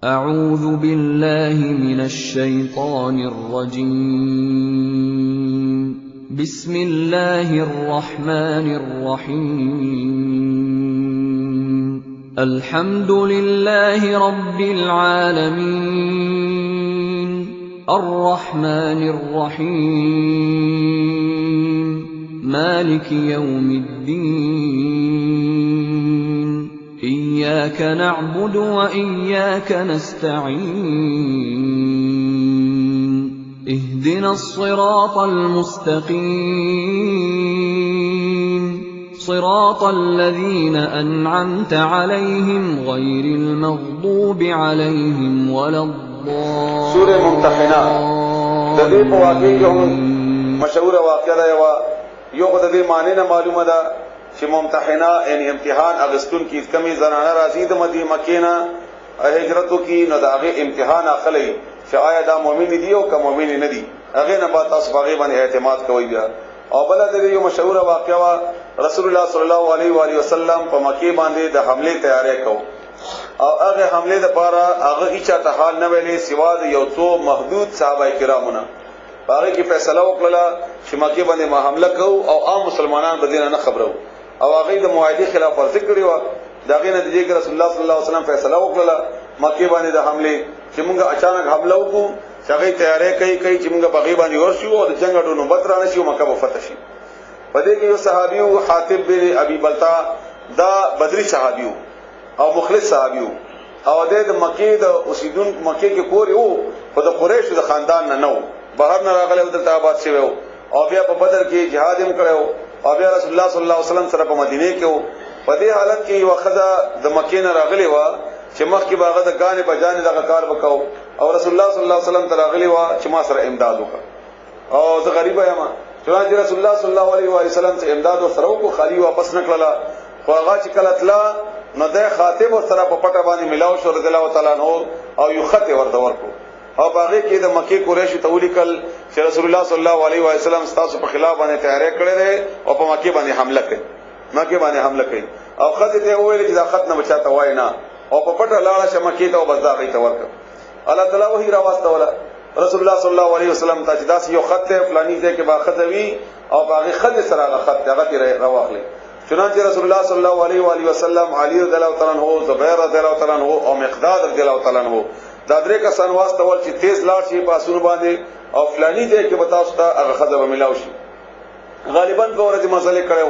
اعوذ باللہ من الشیطان الرجیم بسم اللہ الرحمن الرحیم الحمد للہ رب العالمین الرحمن الرحیم مالک یوم الدین إياك نعبد وإياك نستعين اهدنا الصراط المستقيم صراط الذين أنعمت عليهم غير المغضوب عليهم ولا الضالين. سورة ممتحنة تدریب واقعی جو مشہور واقعہ ہے یو خود دې معنی نه معلومه ده چې ممتحنه یعنی امتحان اغستون کی کمی زنانه راځي د مکینا هجرتو کی نو دا هغه امتحان اخلي چې آیا دا مؤمن دي او که مؤمن نه دي هغه نه با تاسو هغه باندې اعتماد کوئ بیا. او بل د یو مشهور واقعه رسول الله صلی الله علیه و آله وسلم په مکی باندې د حمله تیاری کو او هغه حمله لپاره هغه هیڅ ته حال نه ویلې سوا د یو څو محدود صحابه کرامونه هغه کی فیصله وکړه چې مکی باندې ما حمله کو او عام مسلمانان بدینه نه خبرو او هغه د معاهده خلاف ورزي کړی و داغه نتیجه کې رسول الله صلی الله علیه وسلم فیصله وکړه مکی باندې د حمله چې موږ اچانک حمله وکړو چې هغه تیاری کوي چې موږ بغي باندې ورشو او د جنگ اډونو بدرانه شي او مکه وفتح شي. پدې کې یو صحابي او حاتب بن ابي بلتا دا بدري صحابي او مخلص صحابي او د مکی د اوسیدون مکی کې کور یو په د قریش د خاندان نه نو بهر نه راغلی او دلته آباد شوی او بیا په بدر کې جهاد هم کړو او بیا رسول الله صلی الله علیه وسلم سره په مدینه کې وو. په دې حالت کې یو خزه د مکې نه راغلی و چې مخکې باغه د غانې بجانې دغه کار وکاو او رسول الله صلی الله علیه وسلم ته راغلی و چې ما سره امداد وکړه او زه غریب یم چنانچه رسول الله صلی الله علیه و وسلم ته امداد سره وکړو خالی واپس نکړه خو هغه چې کله تلا نو د خاتم سره په پټه باندې ملاو شو رضی الله تعالی عنہ او یو خط ورته ورکړو او باغې کې د مکی قریش ته ولیکل چې رسول الله صلی الله علیه و سلم تاسو په خلاف باندې تیاری کړی دی او په مکی باندې حمله کوي او خځه ته وویل چې دا خط نه بچاته وای نه او په پټه لاړه چې مکی ته وبس دا غي ته ورک الله تعالی وحی راوسته ولا رسول الله صلی الله علیه وسلم ته چې دا یو خط ته فلانی ځای کې باخذوی او باغې خځه سره خط هغه ته راوخلی. چنانچه رسول الله صلی الله علیه و آله وسلم علی رضی الله تعالی عنہ زبیر رضی الله تعالی عنہ او مقداد رضی الله تعالی عنہ دا درې کسان واسطه ول چې تیز لاړ شي په اسونو باندې او فلانی ځای کې بتاوسته هغه خزه به ملاو شي. غالبا په ورځ مسئله کړو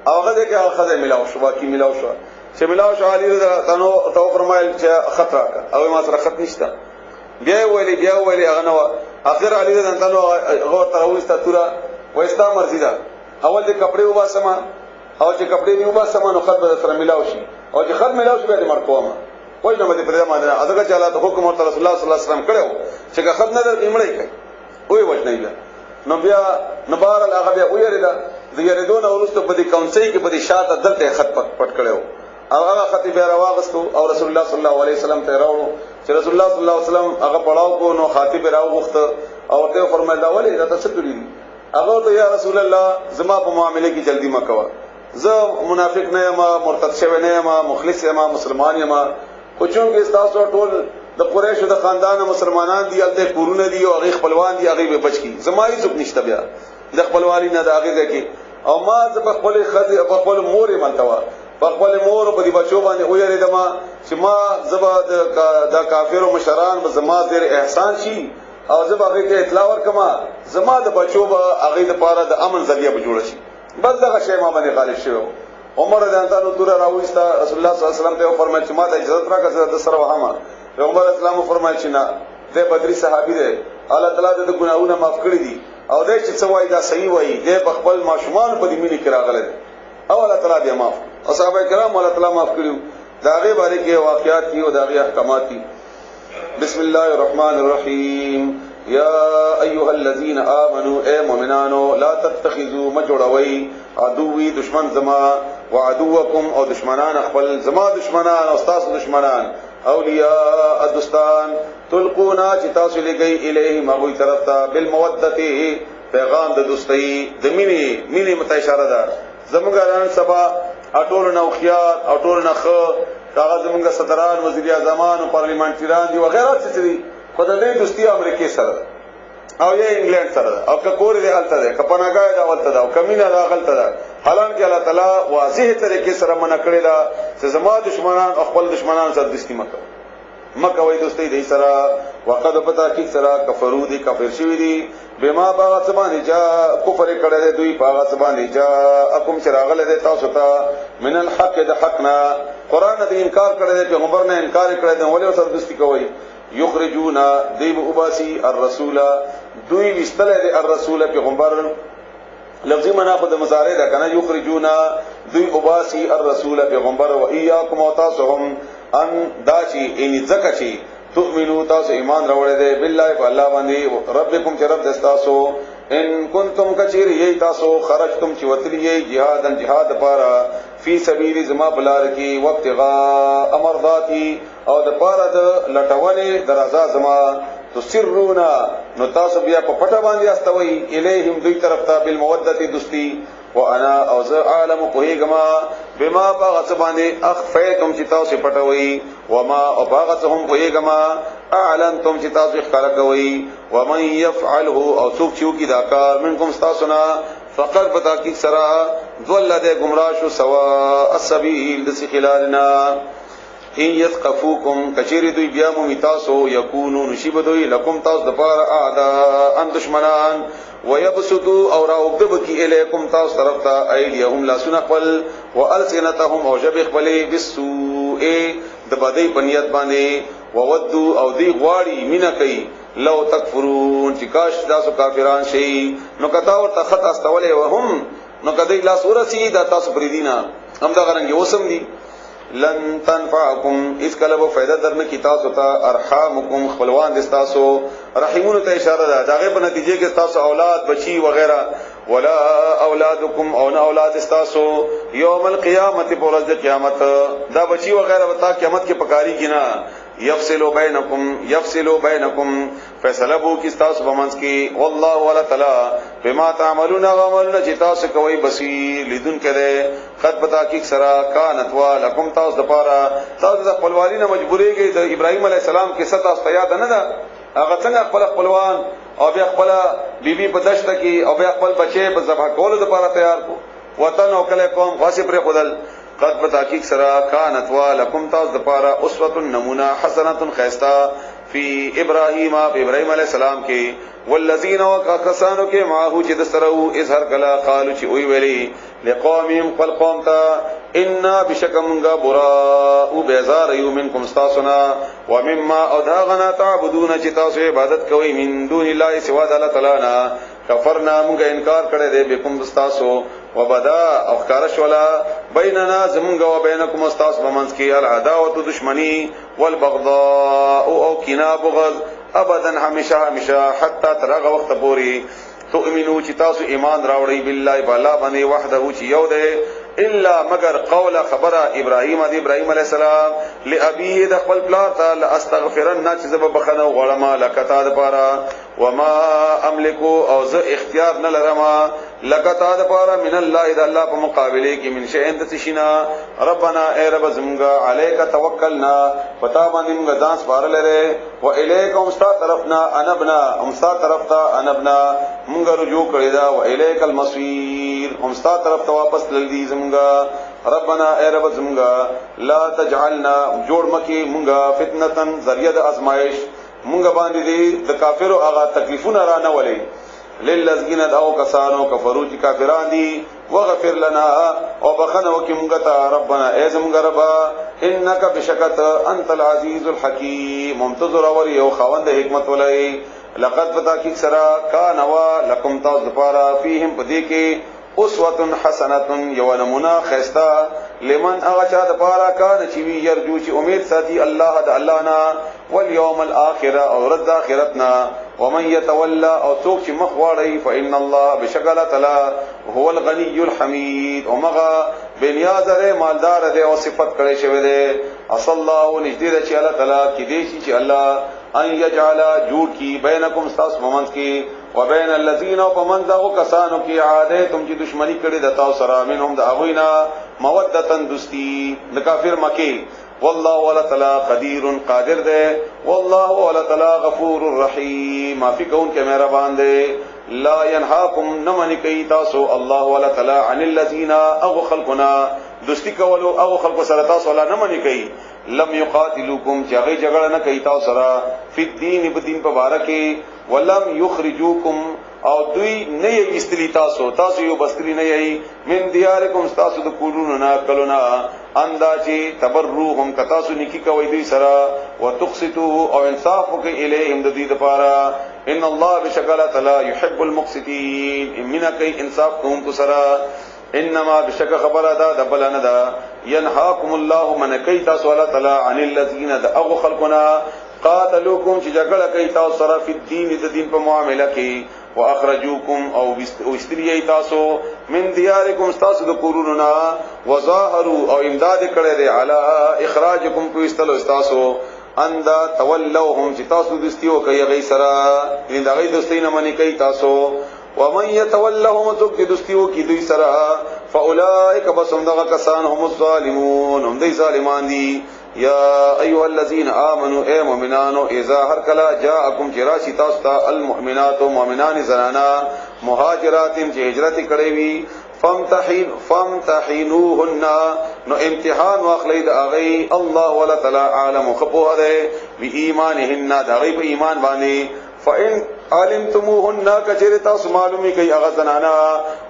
او هغه ځای کې هغه خزه ملاو شو باقي ملاو شو چې ملاو شو علی رضی الله تعالی عنہ فرمایل چې خط راکړه او ما سره خط نشته بیا ویلي هغه نو اخر علی رضی الله تعالی غور تروسته تورا وستا مرزي ده اول دې کپڑے وباسما او چې کپڑے نیو باسما نو خط به سره ملاو شي او چې خط ملاو شي به مرکوما وای نو مده پرې ما نه اذګه چاله حکم ورته رسول الله صلی الله علیه وسلم کړو چې خط نه در ایمړی کوي وای وځ نه نو بیا نبار هغه بیا ویریدا د یریدون اورسته په دې کونسي کې په دې شاته دلته خط پټ کړو او هغه خط بیا راوغستو او رسول الله صلی الله علیه وسلم ته راوړو چې رسول الله صلی الله علیه وسلم هغه پړاو کو نو خاطب راوغخت او ته فرمایله ولی دا څه کړی هغه ته یا رسول الله زما په معاملې کې جلدی مکوا زه منافق نه یم مرتد شوی نه یم مخلص یم مسلمان یم خو چون کې تاسو ټول د قریش د خاندان مسلمانان دی الته کورونه دی او هغه خپلوان دی هغه به بچ کی زمای زوب نشته بیا د خپلوانی نه د هغه ځکه او ما ز په خپل خزي په خپل مور منتوا په خپل مور په دې بچو باندې ویریدم چې ما زبا د کافرو مشران به زما زیر احسان شي او زبا هغه ته اطلاع ورکما زما د بچو به هغه د پاره د امن ذریعہ به جوړ شي بس دغه شی ما باندې غالب شوی. عمر رضی الله عنه تور راويستا رسول الله صلی الله علیه وسلم ته فرمایي چې ما ته اجازه راکړه د سره وهما پیغمبر اسلام فرمایي چې نه د بدري صحابي دی الله تعالی د ګناہوں معاف کړی دي او د چې څوای دا صحیح وایي د خپل ماشومان په دې مینه کې راغله او الله تعالی بیا معاف او صحابه کرام الله تعالی معاف کړیو دا غي باره کې واقعات دي او دا غي احکامات دي. بسم الله الرحمن الرحیم یا ایها الذین آمنوا اے مومنانو لا تتخذوا مجوړوي عدوی دشمن زما وعدوکم او دشمنان خپل زما دشمنان او تاسو دشمنان اولیاء الدستان تلقونا چې تاسو لګي الیه مغوی طرف ته بالمودته پیغام د دوستۍ د مینې مت اشاره ده زموږ ران سبا اټول نو خيار اټول نخ کاغذ زمونږ صدران وزیر اعظمان او پارلیمنټریان دي وغیرہ څه دي خو د دې دوستي امریکای سره او یا انګلند سره او کور دې حالت ده کپناګا دا ولته ده او کمینه دا غلطه ده حالانکه الله تعالی واضح طریقې سره منع کړی دا چې زما دشمنان او خپل دشمنان سره دوستی مکه وای دوستي دې سره وقد پتا کی سره کفرو دي کافر شوی دي بما باغ سبحانه جا کفر کړه دې دوی باغ سبحانه جا اقم چراغ له تاسو ته من الحق د حقنا قران دې انکار کړه دې پیغمبر نه انکار کړه دې ولې سره دوستی کوي یخرجون دیب اباسی الرسول دوی وستل دې الرسول پیغمبر لفظی معنا خود مضارع ده کنه یخرجون دوی اباسی الرسول پیغمبر و ایاکم وتاسهم ان داشي ان زکشي تؤمنو تاسو ایمان راوړی دی بالله فالله باندې ربکم چې رب دستاسو ان کنتم کچیر یی تاسو خرجتم چې وتلی جهادن جهاد پارا فی سبیل زما بلار کی وابتغاء مرضاتی او د پارا د لټونې درازا زما تسرونا نو تاسو بیا په پټه باندې استوي الیهم دوی طرف ته بالمودت دوستی وانا اوز عالم کوهګما بما باغت باندې اخفیتم چې تاسو پټوي وما او باغتهم کوهګما اعلنتم چې تاسو ښکار کوي ومن يفعله او څوک چې کی دا کار منکم تاسو نه فقط بتا کی سرا ذل د گمراه شو سوا السبیل د خلالنا ان يثقفوكم کچری دوی بیا مو تاسو یکونو نشیب دوی لکم تاسو د پار اعداء ان دشمنان ويبسطوا اور اوبد کی الیکم تاسو طرف ته ایدیهم لا سنقل والسنتهم او جب خپلې بالسوء د بدی پنیت باندې وودوا او دی غواړي مینا کوي لو تکفرون چې کاش تاسو کافران شي نو کتا او تخت استولې وهم نو کدی لا سورسی دا تاسو پریدینا هم دا غرنګ وسم دي لن تنفعكم اس کلب فائدہ درنه کی تاسو ته ارحامکم خپلوان د تاسو رحیمون ته اشاره ده داغه په نتیجه کې تاسو اولاد بچی وغیرہ ولا اولادکم او نه اولاد تاسو یوم القیامت په ورځ د قیامت دا بچی وغیرہ وتا قیامت کې پکاري کینا یفصلوا بینکم فیصله بو کی تاسو بمنس کی والله ولا تعالی بما تعملون غملنا چې تاسو کوي بصیر لیدون کړي خط پتا کی سرا کانت ولکم تاسو د پاره تاسو د خپلوالینه مجبورېږي د ابراهیم علی السلام کې ست تاسو یاد نه ده هغه څنګه خپل خپلوان او بیا خپل بیبي په دشت کې او بیا خپل بچي په ذبح کولو لپاره تیار کو وطن او کله قوم خاصه پر خدل قد بتحقیق سرا کانت ولکم تاسو د پاره اسوه نمونه حسنه خیستا فی ابراهیم علیہ السلام کې والذین وکاسانو کې ماهو چې د سرو اظهر کلا قالو چې وی ویلي لقومهم فالقوم تا ان بشکمغا براء بیزار یو منکم استاسنا ومما ادغنا تعبدون چې تاسو عبادت کوئ من دون الله سوا د الله تعالی نه کفرنا موږ انکار کړی دی بكم استاسو وبدا افکارش ولا بیننا زمونږ او بینکم استاس بمنس کې العداوه دشمنی والبغضاء او کنا بغض ابدا همیشه حتی ترغه وخت پوری تؤمنو چې تاسو ایمان راوړی بالله بالا باندې وحده چې یو دی الا مگر قول خبره ابراهیم علیہ السلام لابيه د خپل پلار ته استغفرن چې زب بخنه غړما لکتا د پاره وما املکو او زه اختیار نه لرم لکتا د پاره من الله اذا الله په مقابله کې من شيء انت تشنا ربنا اے رب زمغا عليك توکلنا پتا باندې موږ ځان سپارل لري و الیکم استا طرفنا انبنا امستا طرفتا انبنا موږ رجوع کړی دا و الیک المصير امستا طرف ته واپس لږی زمغا ربنا اے رب زمغا لا تجعلنا جوړ مکی موږ فتنه ذریعہ د ازمائش مونږ باندې دي د کافرو هغه تکلیفونه را نه ولې للذین دعوا کسانو کفروا چې کافران دي وغفر لنا او بخنه وکي مونږ ته ربنا اعظم غربا انک بشکت انت العزیز الحکیم منتظر اور یو خوند حکمت ولای لقد فتاکی سرا کان وا لکم تاسو لپاره فیهم پدې کې اسوه حسنه یو نمونه خستا لمن هغه چا د پاره کان چې وی يرجو چې امید ساتي الله د الله نه واليوم الاخره او رد اخرتنا ومن يتولى او څوک چې مخ واړي فان الله بشکل تعالی هو الغني الحمید ومغه بنیاز لري مالدار دی او صفت کړي شوی دی اصل الله نږدې چې الله تعالی کې دی چې الله ان يجعل جوړ کی بینکم استاس مومنت کی وبین الذین ومن ذو کسانو کی عادتم چې دشمنی کړي د تاسو سره منهم د اغوینا مودتن دوستی د کافر مکی والله ولا تعالی قدیر قادر دے والله ولا تعالی غفور الرحیم معافی کون کے مہربان دے لا ينهاكم نمن کئی تاسو الله ولا تعالی عن الذين او خلقنا دستی کولو او خلق سره تاسو ولا نمن کئی لم يقاتلوكم چاغي جګړه نه کوي تاسو سره فی الدین بدین مبارکی ولم یخرجوکم او دوی نه یې استلی تاسو یو بستری نه یې من دیارکم تاسو د کورونو نه کلونا انداچی تبروهم کتاسو نکی کوي دوی سره وتقسطوا او انصاف کوي الیهم د دې لپاره ان الله بشکل تعالی يحب المقسطین من کوي انصاف کوم کو سره انما بشک خبر ادا دبلن دا ينهاكم الله من کوي تاسو الله تعالی عن الذين دغ خلقنا قاتلوکم چې جګړه کوي تاسو سره په دین د دین په معاملې کې واخرجوکم او استریه تاسو من دیارکم تاسو د کورونو نه وظاهروا او امداد کړي دي علی اخراجکم کو استلو تاسو اندا تولوهم چې تاسو دستیو کوي غي سره ان دغه دستی نه منی کوي تاسو ومن يتولهم تقدستيو کی دوی سرا فاولئک بسم دغه کسان هم الظالمون هم دی ظالمان دي یا ایها الذين امنوا اے مؤمنانو اذا هر کلا جاءکم جراشی تاسو ته المؤمنات مؤمنان زنانا مهاجرات چې هجرت کړي وي فامتحنوهن نو امتحان واخلید اغي الله ولا تعالی عالم خبوه ده بی ایمانهن دغه په ایمان باندې فإن علمتموهن کچرتا معلومی کئی اغزنانا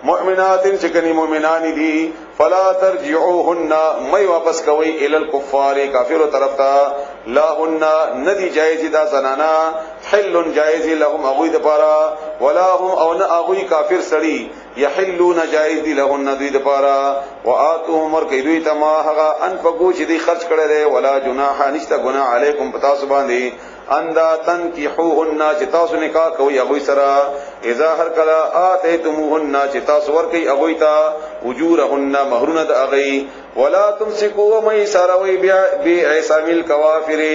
مؤمنات چکنی مؤمنانی دی فلا ترجعوهن مئی واپس کوئی الى الكفار کافر طرف تا لا هن ندی جائزی دا زنانا حل جائزی لهم اغوی دپارا ولا هم او نا اغوی کافر سڑی یحلون جائزی لهم ندوی دپارا وآتوهم ورکی دوی تما حقا انفقو چی دی خرچ کردے ولا جناح نشتا گناح علیکم پتا سبان دی اندا تنکحوهن چې تاسو نکاح کوي هغه سره اذا هر کلا اتیتموهن چې تاسو ور کوي هغه ته اجورهن مہرونه د هغه ولا تمسكوا ميسروي بعصام الكوافر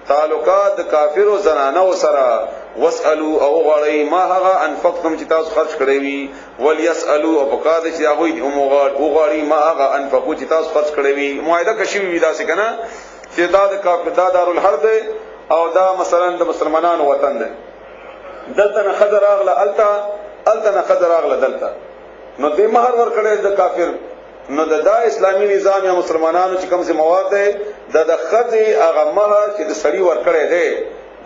تعلقات کافر و زنانه سره واسالوا او غړی ما هغه انفقتم چې تاسو خرج کړی وي وليسالوا او بقاد چې هغه او غړی ما هغه انفقو چې تاسو خرج کړی وي معاهده کشي وي دا څنګه کنه چې دا د کافر دارالحرب او دا مثلا د مسلمانانو وطن ده دلته نه خضر اغله الته نه خضر اغله دلته نو د مہر ور کړي د کافر نو دا اسلامی نظام یا مسلمانانو چې کوم څه مواد ده د خځې هغه مہر چې د سړی ور کړي ده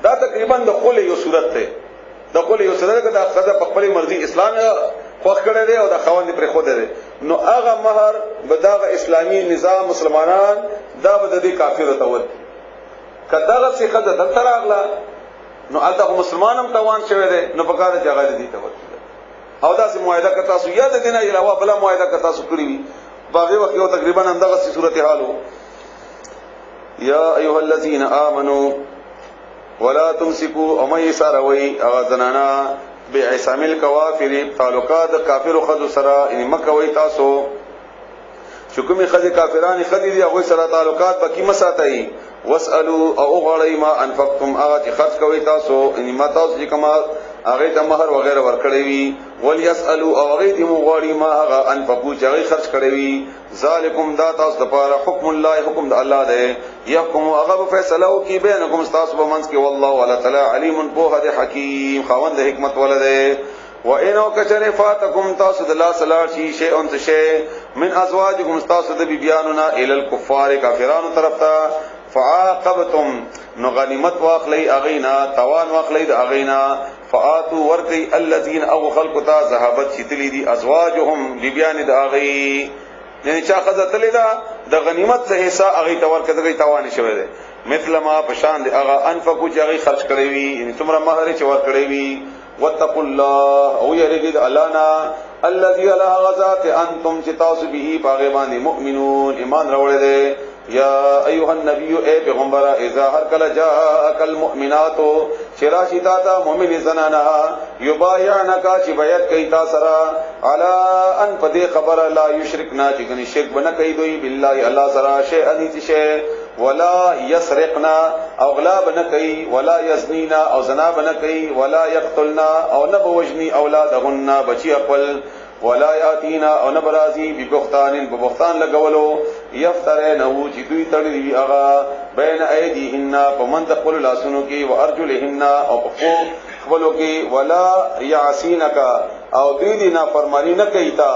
دا تقریبا د خل یو صورت ده د خل یو صورت ده خځه په خپل مرضی اسلام خوښ کړي ده او د خوند پر خود ده نو هغه مہر به دا اسلامی نظام مسلمانان دا به د کافر ته ود کداغه څخه خدای دلته راغله نو الته مسلمانم توان شوه ده نو په کار جګړه دي ته ورته او دا سه معاهده کتا سو یاد دینه علاوه بل معاهده کتا سو کړی وي باغه وخت یو تقریبا اندغه صورت حالو یا ایها الذين امنوا ولا تمسكوا اميسروي اغذنانا بعصام الكوافر تعلقات کافر خذ سرا ان مکوي تاسو شکمی خذ کافرانی خذ دي هغه سره تعلقات بکی مساتای واسالو او غړی ما انفقتم هغه چې خرج کوي تاسو ان ما تاسو چې کما هغه د مہر وغیرہ ورکړی وي وليسالو او هغه دې مو غړی ما هغه انفقو چې هغه خرج کړی وي ذالکم دا تاسو د پاره حکم الله حکم د الله دی يحكم هغه فیصله کوي بینکم تاسو په منځ کې والله ولا تعالی علیم په دې حکیم خوند حکمت ولده وانو کچره فاتکم تاسو د لا صلاح شی ان شی من ازواجکم تاسو د بیاننا ال الكفار کافرانو طرف ته فعاقبتم نو غنیمت واخلی اغینا توان واخلی اغینا فآتو ورقی الذین او خلقتا ذهبت شتلی دی ازواجهم لبیان د اغی یعنی چا خذتلی دا د غنیمت څخه حصہ اغی تور کدی توان شوه ده مثل ما پشان دی اغا انفقو چې اغی خرج کړی وی یعنی تمره مہر چې ور کړی وی واتقوا الله او یریګ الانا الذي لا غزات انتم تاسو به باغبان مؤمنون ایمان راوړل دي یا ایها النبی اے پیغمبر اذا هر کله جاءک المؤمنات شراشی تا مؤمن زنانا یبایعنک چې بیعت کوي تا سره علی ان پدې خبر لا یشرکنا چې کني شرک بنه کوي دوی بالله الله سره شی انیت شی ولا يسرقنا او غلاب نه کوي ولا يزنينا او زنا نه کوي ولا يقتلنا او نه بوجني اولادهن بچي خپل ولا یاتینا او نبرازی ببختان ببختان لګولو یفترینه چې دوی تړي هغه بین ایدیهن پمن تقول لاسونو کې وارجلهن او په خپلو کې ولا یعصینک او دوی دی نافرمانی نه کوي تا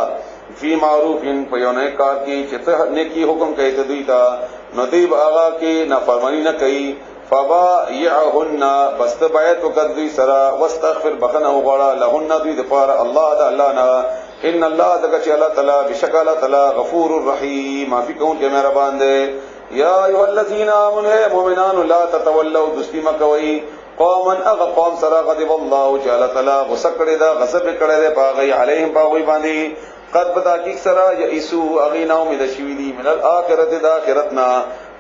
فی معروف په یو نه کار کې چې ته نیکی حکم کوي ته دوی تا نو دی هغه کې نافرمانی نه کوي فبایعهن بس ته بیعت وکړ دوی سره واستغفر بخنه وغواړه لهن دوی د پاره الله د الله نه ان الله دغه چې الله تعالی بشکل الله تعالی غفور الرحیم معافی کوونکی مهربان دی یا ایها الذین آمنوا مؤمنان لا تتولوا دستی مکوئ قوما اغقام سرا غضب الله تعالی تعالی غسکړه دا غضب کړه ده پاغي علیهم پاغي باندې قد بتا کی سرا یئسو اغینا امید شوی دی من الاخرت د اخرتنا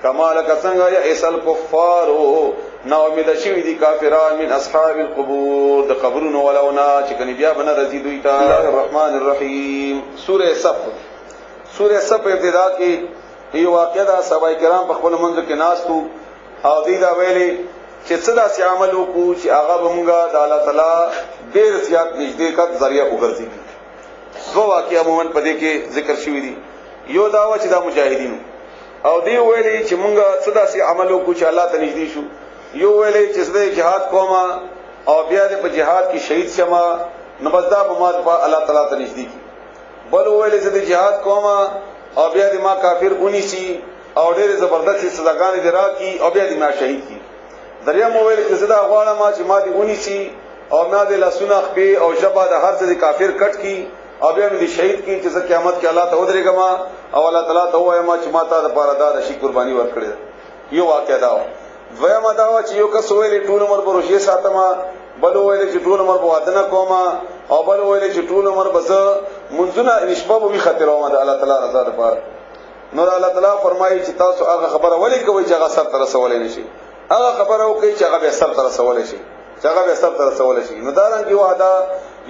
کمال کسنګ یئسل کفار نو امید شوی دی کافران من اصحاب القبور د قبرونو ولونا چې کني بیا بن رزي دوی ته الله الرحمن الرحیم سوره صف ابتدا کې یو واقعه دا صحابه کرام په خپل منځ کې ناستو او دوی دا ویلي چې څه داسې عمل وکړو چې هغه به مونږه د الله تعالی ډېر زیات نږدې کټ ذریعہ وګرځي. دو واقعه عموما په دې کې ذکر شوی دي. یو دا و چې دا مجاهدینو او دی ویلي چې مونږه څه داسې عمل وکړو چې الله ته نږدې شو. یو ویلي چې زه جهاد کوم او بیا دې په جهاد کې شهید شمه نو بس دا به ما په الله تعالی ته نږدې کی. بل ویلي چې جهاد کوم او بیا دې ما کافر اونیسی او ډېر زبردست سزاګانې دې راکړي او بیا دې ما شهید کی. دریا مویل چې زدا غواړم چې ما دې اونیسی او ما دې لاسونه خپې او شپه د هر څه کافر کټ کی او بیا دې شهید کی چې قیامت کې الله ته ودرېګم او الله تعالی ته وایم چې ما ته د پاره دا شي قرباني ورکړې. یو واقعا دا دویم دا چې یو کس ویلې ټول عمر په روزي ساتما بل ویلې چې ټول عمر په وادنه کوما او بل ویلې چې ټول عمر بس منځونه نشبه به خطر او د الله تعالی رضا لپاره. نو الله تعالی فرمایي چې تاسو هغه خبره ولې کوئ چې هغه سر تر رسولې نشي هغه خبره وکړي چې هغه به سر تر رسولې شي نو دارنګ یو ادا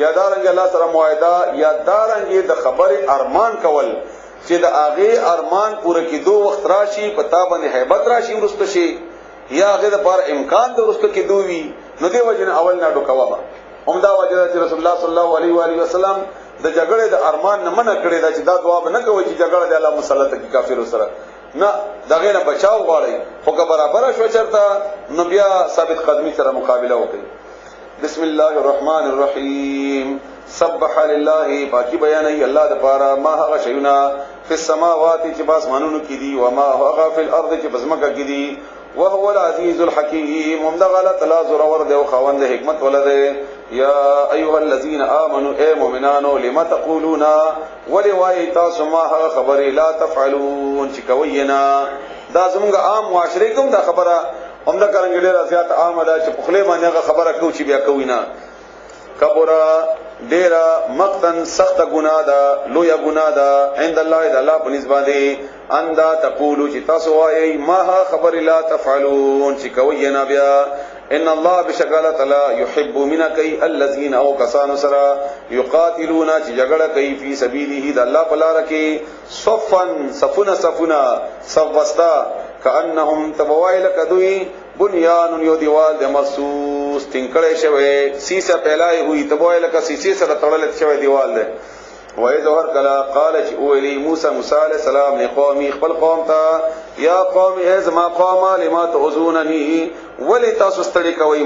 یا دارنګ الله سره موعده یا دارنګ د خبرې ارمان کول چې د هغه ارمان پوره کېدو وخت راشي پتا باندې hebat راشي ورسته شي یا هغه د پر امکان د ورسته کېدو وي نو دی وجنه اول نه ډوکوا همدا وجه چې رسول الله صلی الله علیه و علیه وسلم د جګړې د ارمان نه منع کړی دا چې دا دعا به نه کوي چې جګړه د الله مسلط کی کافر سره نه دغه نه بچاو غواړي خو که برابر شو چرته نو بیا ثابت قدمی سره مقابله وکړي. بسم الله الرحمن الرحیم سبح لله پاکی بیانای الله د پاره ما هغه شیونه فی السماوات چې باسمانونو کې دي و ما هغه فی الارض چې بزمکه کې دي وهو العزیز الحکیم ومدغه تعالی زور ور دی او خوند حکمت ولده. یا ایها الذین آمنوا اے مومنانو لما تقولون ولوای تاسو ما هغه خبره لا تفعلون چې کوینا دا زموږ عام معاشره کوم دا خبره همدا کرنګ ډیره زیات عام ده چې په خله باندې هغه خبره کو چې بیا کوینا کبره ډیره مقتن سخت ګناه ده لوی ګناه ده عند الله د الله په نسبت اندا تقولو چې تاسو وایي ما هغه خبره لا تفعلون چې کوینا بیا ان الله بشکل تعالی يحب منک الذين او کسان سرا یقاتلون چې جګړه کوي فی سبیله د الله په لار کې صفنا صفوستا کانهم تبوایل کدوی بنیان یو دیوال د مرصوص تنکړې شوی سیسه پهلای ہوئی تبوایل کا سیسه سره تړل شوی دیوال ده. وای ظهر کلا قال چې اولی موسی علیہ السلام لقومي خپل قوم ته یا قوم از ما قوم لما تعذونني ولی تاسو ستړي کوي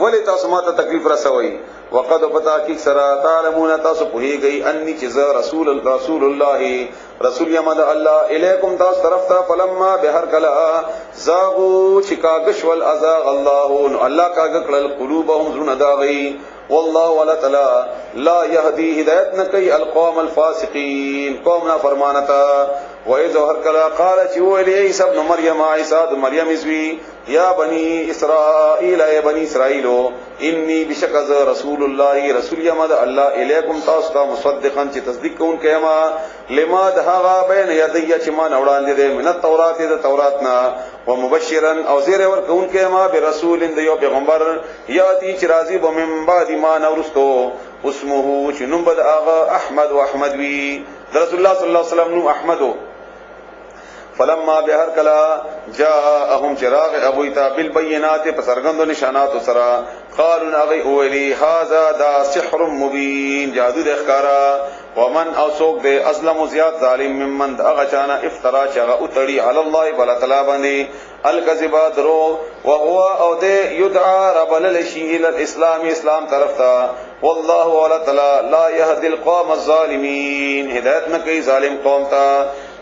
ولی تاسو ما ته تکلیف رسوي وقد بتا کی سرا تعلمون تاسو پوهیږئ انی چې رسول الله رسول یمد الله الیکم تاسو طرف ته فلما بهر کلا زاغو چکاغش والازاغ الله کاغ کړل قلوبهم زړه داغي والله ولا تعالی لا يهدي هدایت نکي القوم الفاسقين قوم نافرمانتا. وإذ هر کلا قال چې ویلی عیسی ابن مریم عیسی د مریم اسوی یا بنی اسرائیل ای بنی اسرائیل انی بشکز رسول الله رسول یمد الله الیکم تاسو ته مصدقا چې تصدیق کوون کما لما دها بین یدی چې ما نوړاندې ده من التورات د توراتنا ومبشرا او زیر ور کوون کما برسول د یو پیغمبر یاتی چې راضی به من بعد ما نورستو اسمه چې نوم بد اغه احمد و احمد وی رسول الله صلی الله علیه وسلم نو احمدو. فلما بهر کلا جاءهم چراغ ابویتا بالبینات پسرغند نشانات سرا قالوا اغي اولی هذا دا سحر مبین جادو د اخکارا ومن او سوق دے ازلم زیاد ظالم ممن اغه چانا افترا چغه اتړي علی الله بلا تعالی باندې الکذب درو وهو او دے یدعى رب الشی الى الاسلام اسلام طرف تا والله ولا تعالی لا يهدي القوم الظالمین هدایت نہ کوي ظالم قوم تا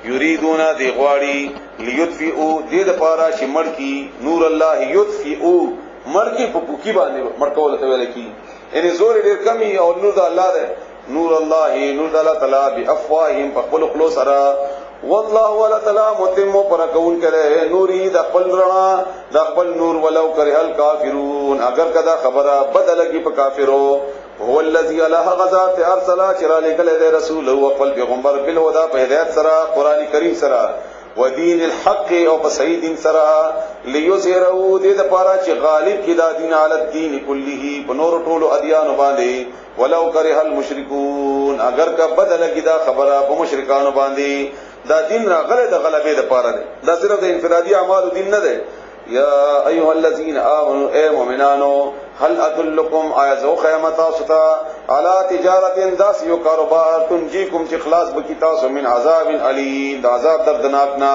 یریدون دی غواړي لیطفئوا دې د پارا چې مړکی نور الله یطفئوا مړکی په پوکی باندې مړکول ته ویل کی یعنی زور ډیر کمی او نور د الله ده نور الله نور الله تعالی بافواههم فقل خلو سرا والله ولا تعالی متم پر کون کرے نوری د خپل رڼا د خپل نور ولو کرے الکافرون اگر کدا خبره بدلږي په کافرو هو الذي الله غزات ارسل چرا لکل دے رسول او خپل پیغمبر بالهدى په هدایت سرا قران کریم سرا ودین الحق او په صحیح دین سرا لیظهروا دې د پاره چې غالب کی دا دین علی الدین کله په نور ټولو ادیان باندې ولو کرہ المشرکون اگر کا بدل کی دا خبره په مشرکان باندې دا دین راغله د غلبې د پاره دا صرف د انفرادی اعمال دین نه ده یا ایها الذین آمنوا اے مومنانو هل ادلکم ایذو خیمتا ستا علی تجارت داس یو کاروبار تنجیکم چې خلاص بکی تاسو من عذاب علیم دا عذاب دردناک نا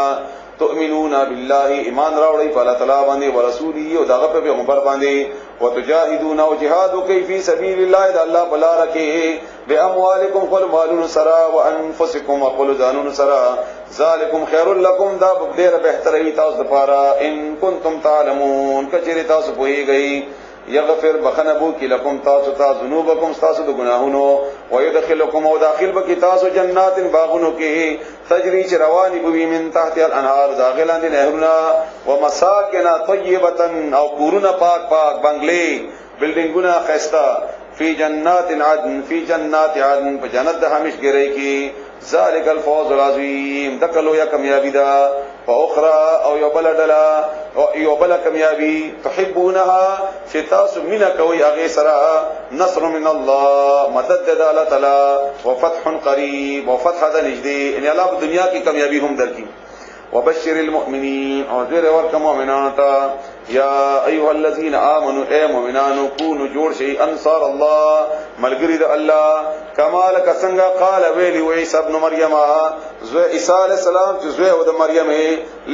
تؤمنون بالله ایمان راوړی په الله تعالی باندې او رسوله او دغه په پیغمبر باندې وتجاهدون او جهاد کوي فی سبیل الله د الله بلا رکه باموالکم قل مالون سرا وانفسکم وقل ذانون سرا ذالکم خیر لکم دا ډیر بهتري تاسو لپاره ان کنتم تعلمون کچری تاسو پوهیږئ یغفر بخنبو کی لکم تاسو تا ذنوبکم تاسو د گناهونو ويدخلکم او داخل بکی تاسو جنات باغونو کې تجری چ روانی بوی من تحت الانهار داخلان دي نهرنا ومساکن طیبه او کورونه پاک پاک بنگلې بلډینګونه خستا فی جنات عدن فی جنات عدن په جنت د همیش ګرای کی ذالک الفوز العظیم دکلو یا کامیابی دا واخرى او یبلدلا او یبل کامیابی تحبونها شتاس من کوي اغه سرا نصر من الله مدد د الله تعالی وفتح قریب وفتح د نجدی ان الله په دنیا کې کامیابی هم درکې وبشر المؤمنین او دې ورکه مؤمنان ته یا ایها الذین آمنوا اے مومنانو کونوا جوړ شي انصار الله ملګری د الله کمال کسنګ قال ویلی و عیسی ابن مریم زو عیسی علیہ السلام چې زو د مریم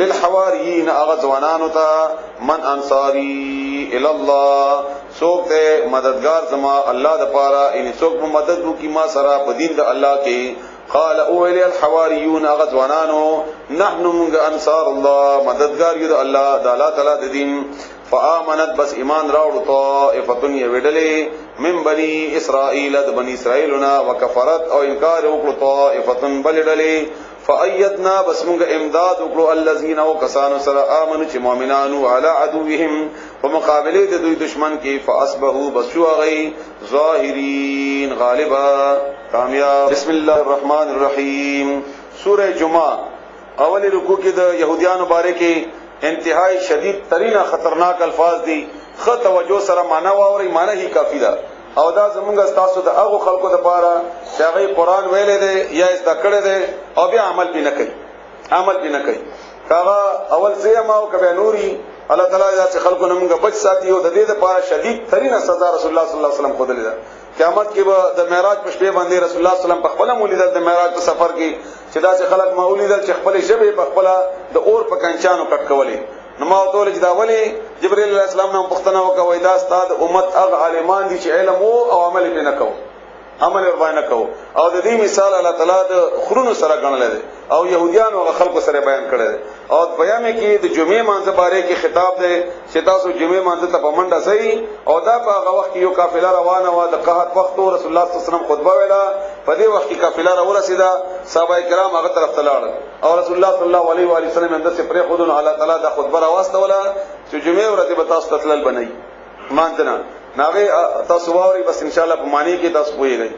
للحواریین اغزوانانو ته من انصاری الی الله څوک ته مددگار زما الله د پاره ان څوک مدد وکي ما سره په دین د الله کې قال اول الحواریون اغزوانانو نحن من انصار الله مددگار یو د الله د الله تعالی د دین فآمنت بس ایمان راوړو طائفه یوډلې من بني اسرائیل د بني اسرائیلنا وکفرت او انکار وکړو طائفه بلډلې فأيدنا بس موږ امداد وکړو الذين او کسانو سره امنو چې مؤمنانو علی عدوهم په مقابله د دوی دشمن کې فاصبحوا بسوا غي ظاهرین غالبا کامیاب بسم الله الرحمن الرحیم سورہ جمعہ اول رکوع کې د يهوديانو باره کې انتہائی شدید ترین خطرناک الفاظ دي خ توجه سره معنا واوري معنا هی کافی ده او دا زمونږ تاسو د هغه خلکو د پاره چې هغه قران ویلې ده یا زده کړې ده او بیا عمل پې نه کوي کاغه اول زیما او کبه نوري الله تعالی دا چې خلکو نه موږ بچ ساتي او د دې لپاره شدید ترین سزا رسول الله صلی الله علیه وسلم خو دلته قیامت کې به د معراج په شپه باندې رسول الله صلی الله علیه وسلم په خپل مولیدل د معراج په سفر کې چې دا چې خلک مولیدل چې خپل شبه په خپل د اور په کنچانو کټ کولې نو ما ټول چې دا ولی جبرئیل علیه السلام نو پښتنه وکوي دا ستاد امت هغه عالمان دي چې علم او عمل یې نه کوي عمل ورباندې کو او د دې مثال الله تعالی د خرونو سره غنل دي او يهوديان او خلکو سره بیان کړی دي او بیان کې د جمعې مانځ باره کې خطاب دی چې تاسو جمعې مانځ ته پمنډه صحیح او دا په هغه وخت کې یو قافله روانه و د قحط وخت رسول الله صلی الله علیه وسلم خطبه ویلا په دې وخت کې قافله راورسیدا صحابه کرام هغه طرف ته لاړل او رسول الله صلی الله علیه و علیه وسلم اندسه پرې خودون الله تعالی د خطبه راوسته ولا چې جمعې ورځ به تاسو تتلل بنئ مانځنه ناغه تاسو ووري بس ان شاء الله په معنی کې تاسو پوهیږئ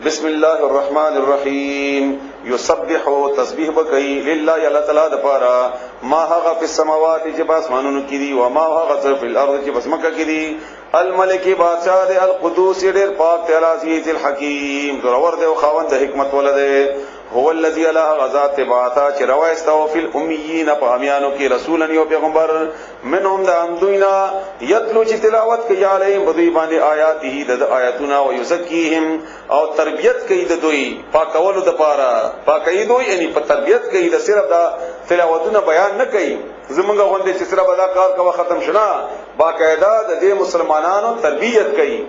بسم الله الرحمن الرحیم یسبح تسبیح بکئی لله یلا تعالی د پاره ما هغه په سماوات چې باسمانونو کې دي او ما هغه په الارض چې بسمکه کې دي الملک بادشاہ دی القدوس ډیر پاک دی العزیز الحکیم زورور دی او خاوند د حکمت ولده هو الذي الله غزات بعثا چې روایستو فی الامیین په امیانو کې رسولن یو پیغمبر منهم د اندوینا یتلو چې تلاوت کوي علیهم بدوی باندې آیاته د آیاتنا او یزکیهم او تربیت کوي د دوی پاکولو د پاره پاکي دوی یعنی په تربیت کوي د صرف د تلاوتونه بیان نه کوي زمونږ غونډه چې صرف ادا کار کوه ختم شنا باقاعده د دې مسلمانانو تربیت کوي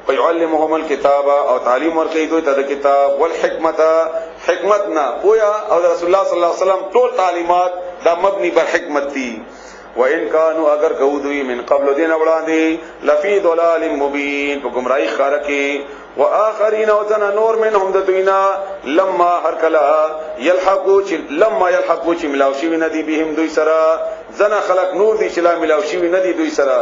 ويعلمهم الكتاب او تعلیم ورکوي دوی ته د کتاب والحکمت حکمتنا پویا او رسول الله صلی الله علیه وسلم ټول تعلیمات دا مبني بر حکمت دي وان كانوا اگر کوي من قبل دین وړاندې لفی ضلال مبین په گمراهی خاره کې واخرین او تن نور منهم د دوینا لما هر کلا يلحقوا چې ملاوشي ندی بهم دوی سره زنا خلق نور دي چې لا ملاوشي ندی دوی سره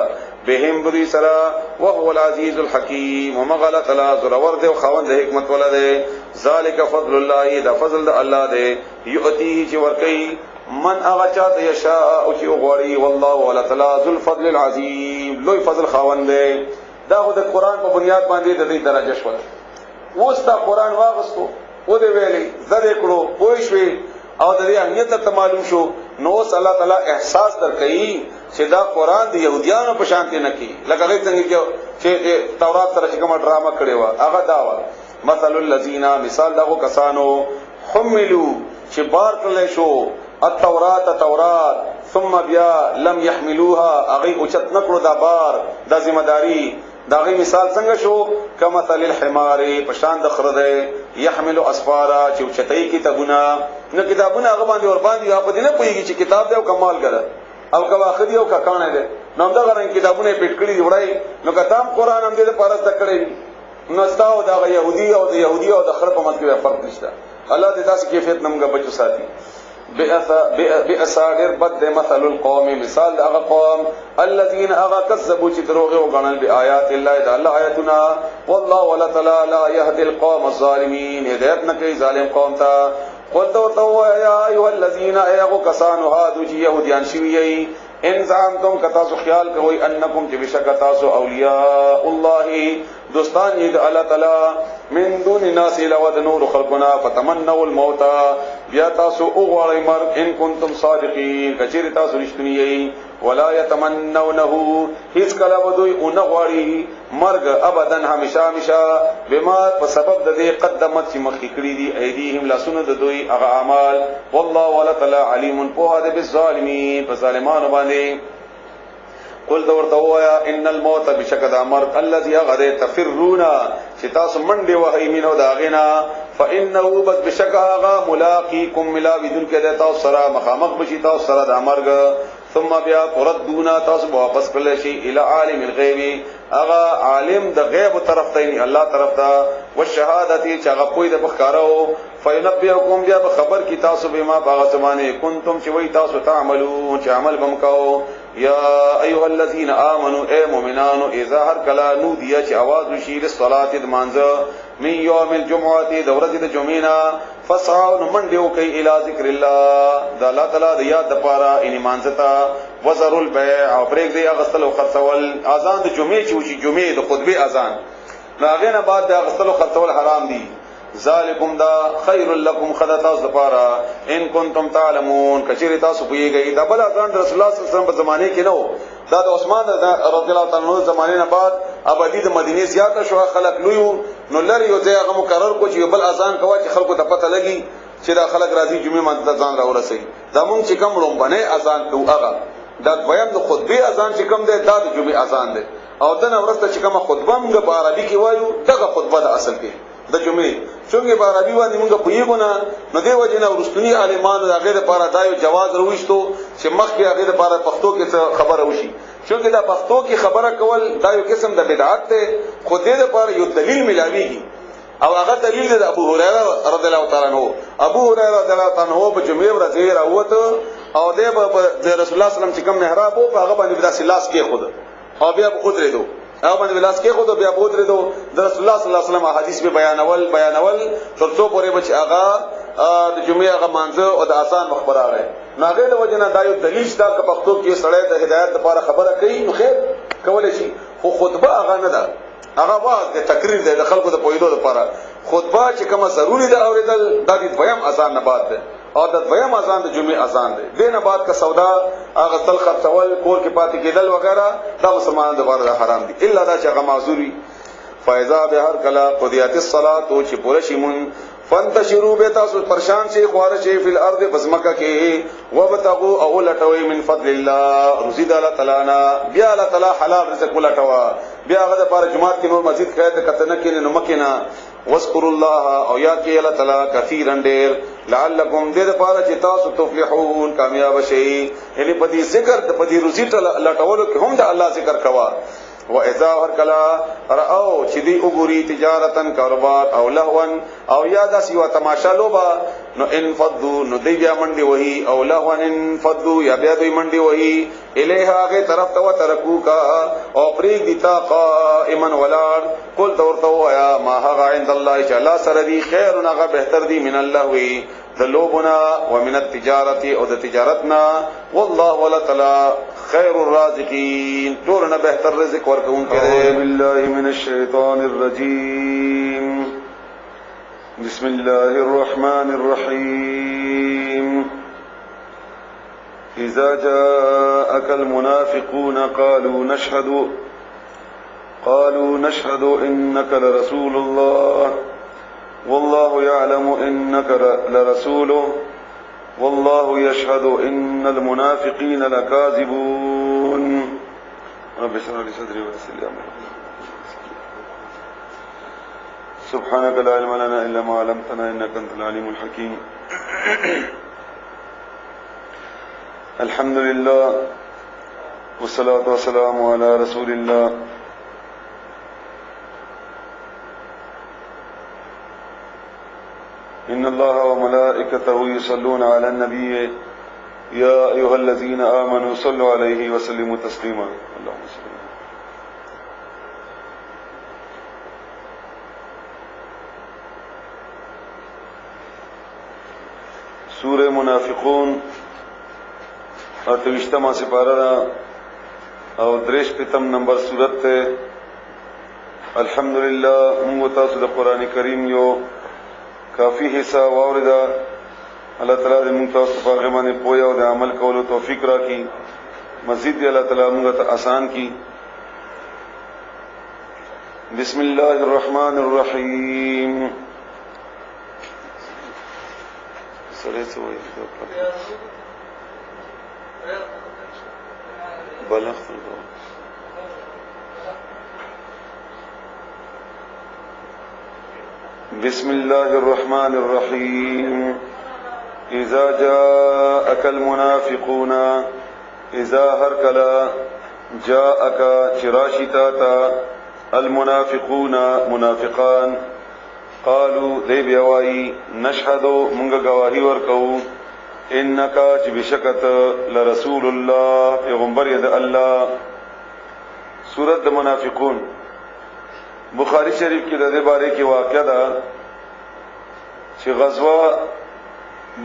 بهم بدوی سرا وهو العزيز الحكيم ومغلا تعالی زورور دی او خوند حکمت ولده ذالک فضل الله دا فضل د الله دی یؤتی چې ورکی من اغچات یشاء او چې غوړي والله ولا تعالی ذو الفضل العظیم لوی فضل خوند دی دا خو د قران په بنیاد باندې د دې درجه شول وستا قران واغستو و دې ویلي زده کړو پوښوي او د دې اهمیت ته معلوم شو نو الله تعالی احساس درکې چې دا قران د يهوديانو په شان نه کی لکه څنګه چې تورات سره کومه ډراما کړې و هغه دا و مثل الذين مثال دغه کسانو حملوا چې بار کړل شو التورات ثم بیا لم يحملوها هغه اوچت نکړو دا بار د ذمہ داری داغه مثال څنګه شو کما مثل الحمار په شان د خرده يحمل اسفارا چې اوچتای کتابونه نو کتابونه هغه باندې ور باندې په دې نه پويږي چې کتاب دی او کمال ګره او کوا خدي او کانه ده نو دا غره کتابونه پټ کړی وړای نو کتاب قران هم دې په پرسته کړی نو تاسو دا يهودي او د خرب په مت کې فرق نشته الله دې تاسو کیفیت نمګه بچو ساتي بأساغر بد مثل القوم مثال هغه قوم الذين كذبوا چې دروغ وغنل بآيات الله د الله آیاتنا والله ولا تعالی لا يهدي القوم الظالمين هدایت نه کوي ظالم قوم ته قلت تو يا ايها الذين ايغوا كسانوا هادو چې يهوديان شوي ان زعمتم کتاسو خیال کوي انکم چې بشک تاسو اولیاء الله دوستان دې الله تعالی من دون الناس لود نور خلقنا فتمنوا الموت بیا تاسو وګورئ مرګ ان کنتم صادقین کچیر تاسو رښتینی یې ولا يتمنونه هیڅ کله ودوی اون غواړي مرګ ابدا همیشه بما په سبب د دې قدمت چې مخکې کړی دي ايديهم لاسونه د دوی هغه اعمال والله ولا تعالی علیم په هغه بالظالمین په ظالمانو باندې قل دورته وایا ان الموت بشکد امر الذي غد تفرون چې تاسو منډه وهی مينو داغینا فانه بس بشکا ملاقيكم ملاوذن کده تاسو سره مخامخ بشي تاسو سره د امرګ ثم بیا تردون تاسو واپس کړل شي الى عالم الغیب اغا عالم د غیب طرف ته الله طرف ته والشهادت چې هغه پوی د بخکارو فینبئکم بیا خبر کی تاسو بما باغ زمانه کنتم چې وای تاسو تعملون چې عمل بمکاو یا ایها الذين امنوا اے مومنانو اذا هر کلا نودی چې आवाज وشي د صلات د مانځه من یوم الجمعه د ورځې د جمعینا فسعوا من دیو کوي الی ذکر الله د الله تعالی د یاد د پاره ان مانځتا وزر البيع او پرېګ دی اغسل او خرڅول اذان د جمعې چې وشي جمعې د خطبه اذان راغې نه بعد د اغسل او خرڅول حرام دي ذالکم دا خیر لکم خدتا زپارا ان کنتم تعلمون کچری تاسو پویږئ دا بل اذان رسول الله صلی الله علیه وسلم په زمانه کې نو دا د عثمان رضی الله تعالی عنہ زمانه نه بعد ابدی د مدینه زیاته شو خلک لوی نو لری یو ځای هغه مقرر کو چې بل اذان کوا چې خلکو ته پته لګي چې دا خلک راځي جمعې مانځه ځان راورسي دا مونږ چې کوم لومبنه اذان کو هغه دا دویم د خطبه اذان چې کوم دی دا د جمعې اذان دی او دنه ورسته چې کوم خطبه موږ په عربي کې وایو دغه خطبه د اصل کې د جمعې څنګه په عربي باندې موږ پویګونه نو دی وجنه ورستنی عالمانو هغه لپاره دایو جواز رويشتو چې مخکې هغه لپاره پښتو کې خبره وشي چې دا پښتو کې خبره کول دایو قسم د بدعت ته خو دې لپاره یو دلیل ملاويږي او هغه دلیل د ابو هريره رضی الله تعالی عنہ ابو هريره رضی الله تعالی عنہ په جمعې ورځ راوته او د رسول الله صلی الله علیه وسلم چې کوم محراب او هغه باندې داسې لاس کې خود او بیا خود ریدو هغه باندې لاس کې خود بیا بود ریدو د رسول الله صلی الله علیه وسلم احادیث به بیانول ترڅو پورې بچ هغه د جمعې هغه مانځه او د آسان مخبره راغی ناګه د وجنه دا یو دلیل شته چې پښتو کې سړی د هدایت لپاره خبره کوي نو خیر کولای شي خو خطبه هغه نه ده هغه واز د تقریر د خلکو د پویدو لپاره خطبه چې کومه ضروری ده اوریدل دا د دویم اذان نه بعد ده او د دویم اذان د جمعې اذان ده دینه بعد کا سودا هغه تل خرڅول کور کې پاتې کېدل وغیرہ دا مسلمانانو لپاره حرام دي الا دا چې هغه معذوري فایزا به هر کلا قضیت الصلاه او چې پوره شي مون فانتشروا به تاسو پرشان شي خوار شي فل ارض بسمکه کې وبتغوا او لټوي من فضل الله رزق الله تعالی نا بیا الله تعالی حلال رزق ولټوا بیا هغه لپاره جمعات کې نور مسجد خیر کتنه کې نو مکینا واذكروا الله او یا کې الله تعالی کثیرا ډیر لعلکم دې لپاره چې تاسو تفلحون کامیاب شئ یعنی په دې ذکر په دې رزق لټولو کې هم د الله ذکر کوا واذا ورکلا راو چې دی وګوري تجارتن کاروبار او لهون او یادا سیوا تماشا لوبا نو انفضوا نو دی بیا منډي وਹੀ او لهون انفضوا یا بیا دی منډي وਹੀ الیها غه طرف ته ترکو کا او پریګ دیتا قائمن ولار قل تورتو یا ما هغه عند الله چې الله سره دی خیر هغه بهتر دی من الله وی ذلوبنا ومن التجارة او د تجارتنا والله ولا تعالی خیر الرازقین ټولنا بهتر رزق ورکون کړي بالله من الشیطان الرجیم بسم الله الرحمن الرحیم اذا جاءك المنافقون قالوا نشهد انك لرسول الله والله يعلم انك لرسوله والله يشهد ان المنافقين لكاذبون رب اشرح لي صدري ويسر لي امري سبحانك لا علم لنا الا ما علمتنا انك انت العليم الحكيم الحمد لله والصلاه والسلام على رسول الله ان الله وملائكته يصلون على النبي يا ايها الذين امنوا صلوا عليه وسلموا تسليما اللهم صل سورہ منافقون اتوشتما سپارہ او دریش پتم نمبر سورت تے الحمدللہ منگو تاسو دا قرآن کریم یو کافی حصہ واوردا اللہ تعالی دې موږ تاسو په هغه باندې پوهه او د عمل کولو توفیق راکړي مزید دې الله تعالی موږ ته آسان کړي بسم الله الرحمن الرحیم سره څه وایي بلغ بسم الله الرحمن الرحيم اذا جاءك المنافقون اذا هركلا جاءك شراشتاتا المنافقون منافقان قالوا ذي بيواي نشهد منغا گواہی ورکو انك بشکت لرسول الله پیغمبر ید الله سورۃ المنافقون بخاری شریف کې د دې باره کې واقعه ده چې غزوه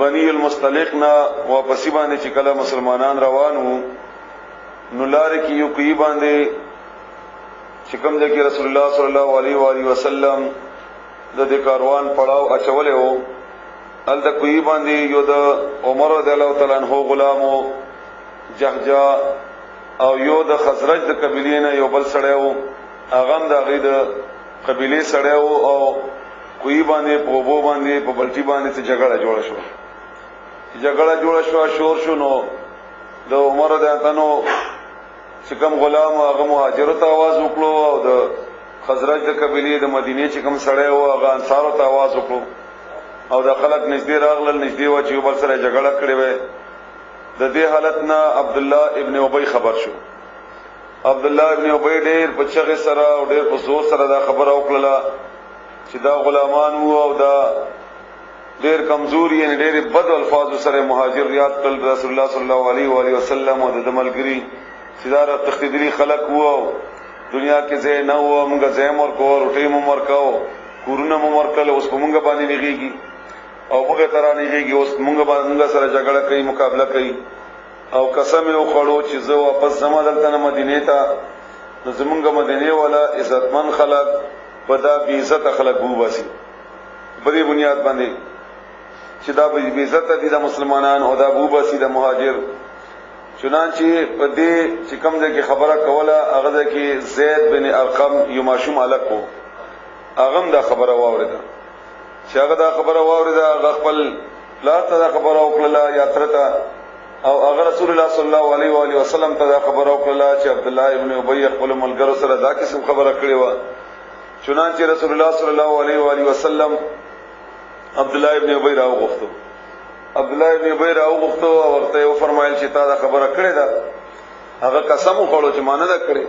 بنی المصطلق نه واپسی باندې چې کله مسلمانان روان وو نو لارې کې یو کوي باندې چې کوم ځای کې رسول الله صلی الله علیه و آله وسلم د دې کاروان پړاو اچولې وو ال د کوي باندې یو د عمر رضی الله تعالی عنہ غلامو جهجا او یو د خزرج د قبیلې نه یو بل سړی وو اغم دا غید قبیله سړیو او کوی باندې په بو باندې په بلټي باندې څه جګړه جوړه شو شور شو نو د عمر د انتنو چې کوم غلام هغه مهاجر ته आवाज وکړو او د خزرج د قبیله د مدینه چې کوم سړیو هغه انصارو ته आवाज وکړو او د خلک نږدې راغلل نږدې و چې بل سره جګړه کړې وې د دې حالت نه عبد الله ابن ابي خبر شو عبد الله ابن ابي ډېر په چغه سره او ډېر په زور سره دا خبره وکړه چې دا غلامان وو او دا ډېر کمزوري یې ډېر بد الفاظ سره مهاجر یاد کړل رسول الله صلی الله علیه و آله وسلم او د ملګری چې دا تخدیری خلق وو دنیا کې زه نه وو موږ زه مور کو روټي مور کو کورونه مور کله اوس موږ باندې نیږي او موږ ترانه نیږي اوس موږ باندې سره جګړه کوي مقابله کوي او قسم یو خړو چې زه واپس زما دلته مدینه ته زمونږ مدینه والا عزتمن خلک پدا بی عزت خلک وو باسي په دې بنیاد باندې چې دا به عزت دي د مسلمانان او دا بوبسي د مهاجر. چنانچه په دې چې کوم ځای کې خبره کوله هغه ځای کې زید بن ارقم یو ماشوم الګ وو، هغه دا خبره واورېده. چې هغه دا خبره واورېده هغه خپل پلار ته دا خبره وکړله یا تره ته، او هغه رسول الله صلی الله علیه و آله وسلم ته دا خبره وکړله چې عبد الله ابن ابی خپل ملګرو سره دا قسم خبره کړې و. چنانچه رسول الله صلی الله علیه و آله وسلم عبد الله ابن ابی راوغوښتو. عبد الله ابن ابی راوغوښتو او ورته یې وفرمایل چې تا دا خبره کړې ده. هغه قسم وخوړو چې ما نه ده کړې.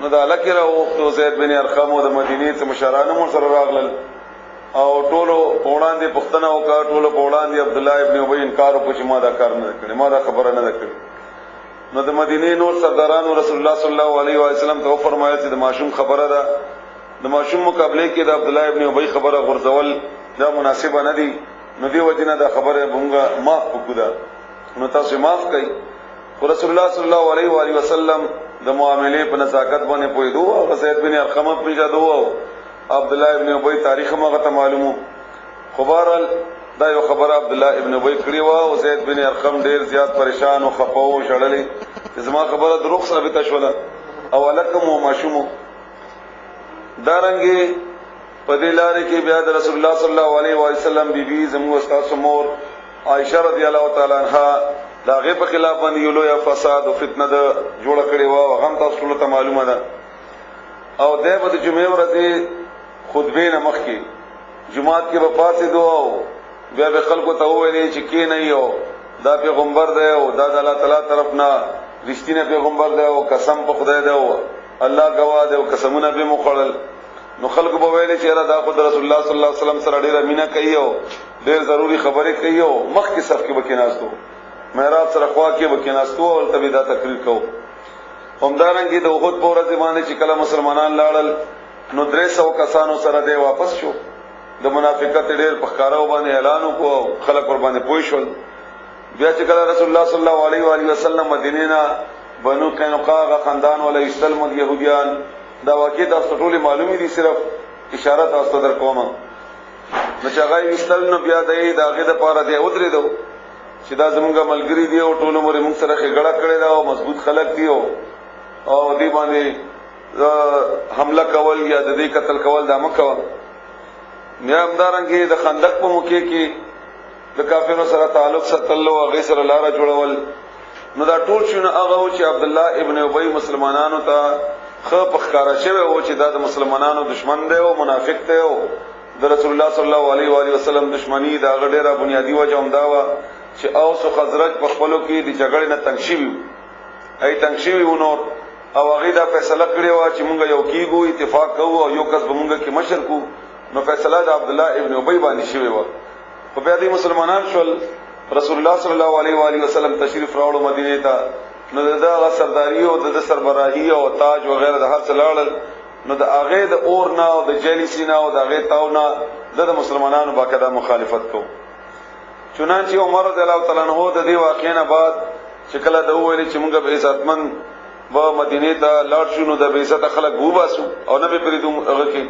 نو دا الګ راوغوښتو زید بن ارقم د مدینې څخه مشران مور سره راغلل او ټولو وړاندې پښتنه وکړه. ټولو وړاندې عبد الله ابن ابی انکار وکړ چې ما دا کار نه کړی، ما دا خبره نه کړې. نو د مدینې نور سردارانو رسول الله صلی الله علیه و سلم ته فرمایل چې د ماشوم خبره ده، د ماشوم مقابله کې د عبد الله ابن ابی خبره غرزول دا مناسبه نه دي. نو دی وجنه دا خبره مونږه معاف وکړه، نو تاسو معاف کړئ. خو رسول الله صلی الله علیه و آله وسلم د معاملې په نزاکت باندې پوهېدو او زید بن ارقم پیژندو او عبد الله ابن ابی تاریخ هغه ته معلومو. خو بهرحال دا یو خبره عبد الله ابن ابی کړې وه او زید بن ارقم ډېر زیات پریشان او خفه او ژړلې چې زما خبره دروغ ثابته شوله او هلک مو ماشوم. دارنګې په دې لارې کې بیا د رسول الله صلی الله علیه و سلم بیبي زموږ استاد مور عائشه رضی الله تعالی عنها دا غي په خلاف باندې یو لوی فساد او فتنه د جوړ کړي و او هم تاسو ته معلومه ده. او د جمعې ورځې خطبه نه مخکې جمعات کې په پاتې دوه بیا به خلکو ته وویلې چې کې نه یو دا پیغمبر دی او دا د الله تعالی طرف نه رښتینی پیغمبر دی او قسم په خدای دی او الله گواه دی او قسمونه به مخړل. نو خلکو به ویلې چې دا خو د رسول الله صلی الله علیه وسلم سره ډیره مینا کوي او ډیر ضروری خبرې کوي او مخکې صف کې بکیناستو محراب سره خوا کې بکیناستو او تبي دا تقریر کو. همدارنګه د وحد په ورځ باندې چې کله مسلمانان لاړل نو 300 کسانو سره دی واپس شو. د منافقت ډیر په ښکارو باندې اعلان وکړو، خلک ور باندې پوه شول. بیا چې کله رسول الله صلی الله علیه و آله وسلم مدینه نه بنو قینقاع خاندان ولا یسلم اليهودیان دا واقع تاسو ټول معلومی دي، صرف اشاره تاسو در کوم. نو چې هغه یسلم نو بیا د هغه د پاره دی ودرې دو چې دا زمونږه ملګری دی او ټول عمر موږ سره خګړه کړی دا او مضبوط خلک دی او دې باندې حمله کول یا د دې قتل کول دا مکو. بیا همدارنګه د خندق په موقع کې د کافرو سره تعلق ساتل او هغه سره لار جوړول. نو دا ټول شنو هغه چې عبد الله ابن ابی مسلمانانو ته خو په ښکارا شوی او چې دا د مسلمانانو دشمن دی او منافق دی او د رسول الله صلی الله علیه و آله وسلم دشمنی دا غډیره بنیادی وجه هم دا و چې اوس او خزرج په خپلو کې د جګړې نه تنګ شوي ای تنګ شوي و نور او هغه دا فیصله کړې و چې مونږ یو کیږو اتفاق کوو او یو کس به مونږ کې مشر کو. نو فیصله د عبد الله ابن ابی باندې شوی و. خو بیا د مسلمانان شول رسول الله صلی الله علیه و آله وسلم تشریف راوړو مدینه ته. نو دا سرداری او د سربراهی او تاج وغیرہ د هر څه لاړل. نو د هغه د اور نه او د جلیسی نه او د هغه تاو نه د مسلمانانو باقاعده مخالفت کو. چنانچه عمر رضی الله تعالی عنہ د دې واقعې نه بعد چې کله د ویل چې موږ به عزتمن و مدینه ته لاړ شو نو د به عزت خلک وباسو او نه به پریدو هغه کې.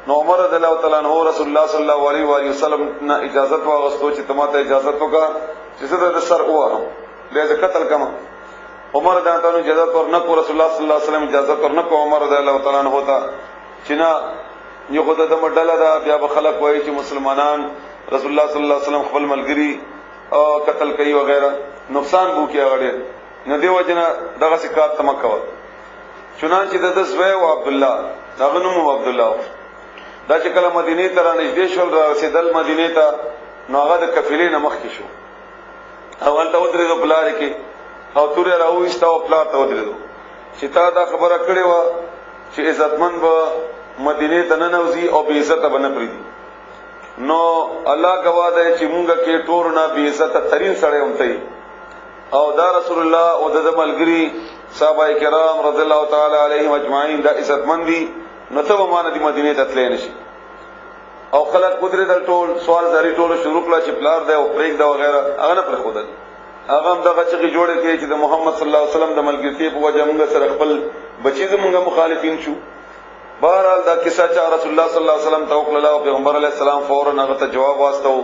نو عمر رضی الله تعالی عنہ رسول الله صلی الله علیه و آله وسلم نه اجازه واغستو چې تماته اجازه وکړه چې زه د سر وهم به قتل کما. عمر رضی الله عنه اجازه ورنکو، رسول الله صلی الله علیه وسلم اجازه ورنکو عمر رضی الله تعالی عنہ ته چې نه یو خدای د مډله دا بیا به خلک وایي چې مسلمانان رسول الله صلی الله علیه وسلم خپل ملګری او قتل کوي وغیرہ نقصان بو کې اوري نه دی وجنه دغه سکار تمکو. چنانچه د زوی او عبد الله دغه نوم عبد الله دا چې کله مدینه ته را نږدې شول را رسیدل مدینه ته نو هغه د کفیلې نه مخ کې شو. اول ته ودرېدو بلار کې او تورې راوېستا او پلار ته ودرېدو چې تا دا خبره کړې و چې عزتمن به مدینه ته نه نوځي او بې عزته به نه پرېږدي. نو الله گواه دی چې مونږه کې ټول نه بې عزته ترین سړی هم ته او دا رسول الله او د ملګری صحابه کرام رضی الله تعالی علیهم اجمعین دا عزتمن دي. نو ته به ما نه د مدینې ته تللی نشي. او خلک ودرېدل ټول سوال زاری ټول شروع کړه چې پلار دی او پرېږده وغیره هغه نه پرېښودل. هغه هم دغه چغې جوړې کړې چې د محمد صلی الله علیه وسلم د ملګرتیا په وجه موږ سره خپل بچي زموږ مخالفین شو. بہرحال دا قصہ چا رسول الله صلی الله علیه وسلم توکل الله او پیغمبر علیه السلام فورا هغه ته جواب واستو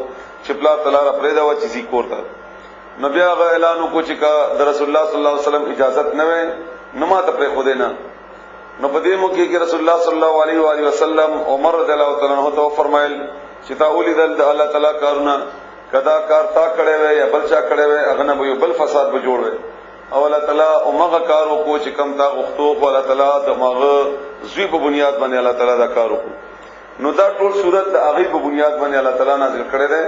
چې پلا تلار پرې دا و چې ذکر تا نبی هغه اعلان کو چې کا د رسول الله صلی الله علیه وسلم اجازت نه وې نو ما ته پرې خو دینا نو په دې موقع کې رسول الله صلی الله علیه و آله وسلم عمر رضی الله تعالی عنہ ته فرمایل چې تا ولیدل د الله تعالی کارونه کدا کار تا کړي وې یا بل چا کړي وې هغه نه بل فساد به جوړ وې او الله تعالی اومغه کارو کو چې کم تا غختو او الله تعالی د مغه زوی په بنیاد باندې الله تعالی دا کارو کو نو دا ټول صورت د هغه په بنیاد باندې الله تعالی نازل کړي ده